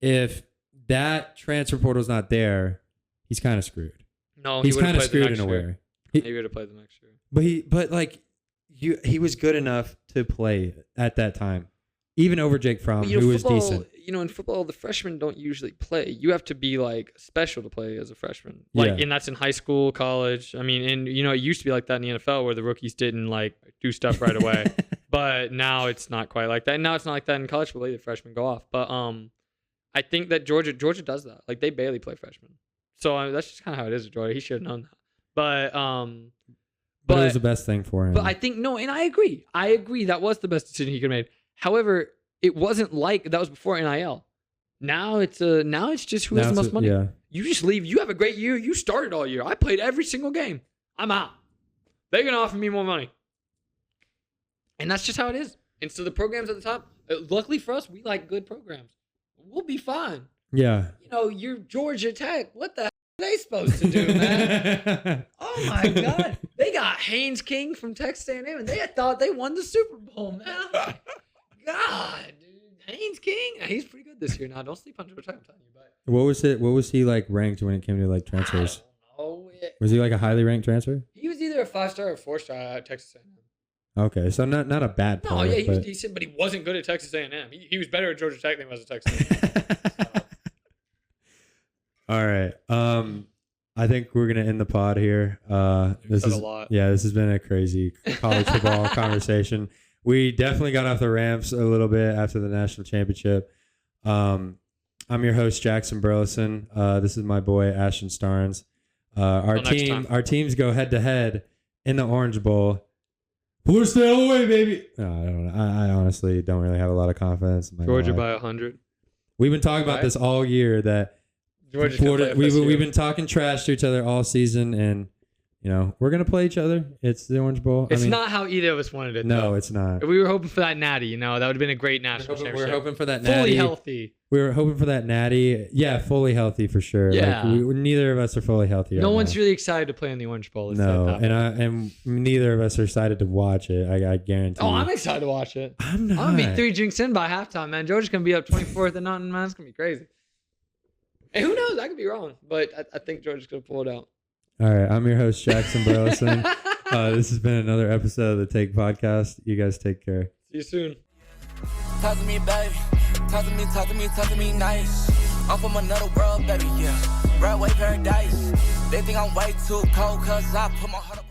if that transfer portal's not there, he's kind of screwed. No, He's he would kind have of played the screwed next in a year. way. He would have played the next year. He was good enough to play at that time, even over Jake Fromm, But, who was football, decent. In football, the freshmen don't usually play. You have to be like special to play as a freshman. Like, Yeah. and that's in high school, college. I mean, and it used to be like that in the NFL where the rookies didn't like do stuff right away. But now it's not quite like that. And now it's not like that in college football. The freshmen go off. But I think that Georgia does that. Like, they barely play freshmen. So that's just kind of how it is with Georgia. He should have known that. But it was the best thing for him. But I think no, and I agree. That was the best decision he could have made. However, it wasn't like that was before NIL. Now it's just who has the most money. Yeah. You just leave. You have a great year. You started all year. I played every single game. I'm out. They're gonna offer me more money, and that's just how it is. And so the programs at the top. Luckily for us, we like good programs. We'll be fine. Yeah. You're Georgia Tech. What the hell are they supposed to do, man? Oh my God. They got Haynes King from Texas A&M, and they thought they won the Super Bowl, man. God, dude. Haynes King, he's pretty good this year now. Don't sleep on Georgia Tech, I'm telling you. But What was he like ranked when it came to like transfers? I don't know. Was he like a highly ranked transfer? He was either a 5-star or 4-star at Texas A&M. Okay, so not a bad player. No, yeah, he was but- decent, but he wasn't good at Texas A&M. He was better at Georgia Tech than he was at Texas A&M. All right. I think we're gonna end the pod here. This said is a lot. Yeah, this has been a crazy college football conversation. We definitely got off the ramps a little bit after the national championship. I'm your host, Jackson Burleson. This is my boy Ashton Starnes. Our teams go head to head in the Orange Bowl. Florida State all the way, baby. No, I don't know. I honestly don't really have a lot of confidence. Georgia by 100. We've been talking about this all year that Florida. We've been talking trash to each other all season, and we're gonna play each other. It's the Orange Bowl. It's not how either of us wanted it. No, though. it's not. We were hoping for that natty. That would have been a great national championship. We're hoping for that natty. Fully healthy. We were hoping for that natty. Yeah, fully healthy for sure. Yeah. Like, neither of us are fully healthy. No right one's now. really excited to play in the Orange Bowl. No, and neither of us are excited to watch it. I guarantee. Oh, I'm excited to watch it. I'm not. I'm gonna be 3 drinks in by halftime, man. Georgia's gonna be up 24th and nothing, man. It's gonna be crazy. And who knows? I could be wrong, but I think Georgia's gonna pull it out. All right, I'm your host Jackson Burleson. This has been another episode of the Take Podcast. You guys take care. See you soon. Talk to me, baby. Talk to me nice. I'm from another world, baby, yeah. Broadway paradise. They think I'm way too cold, cause I put my heart up.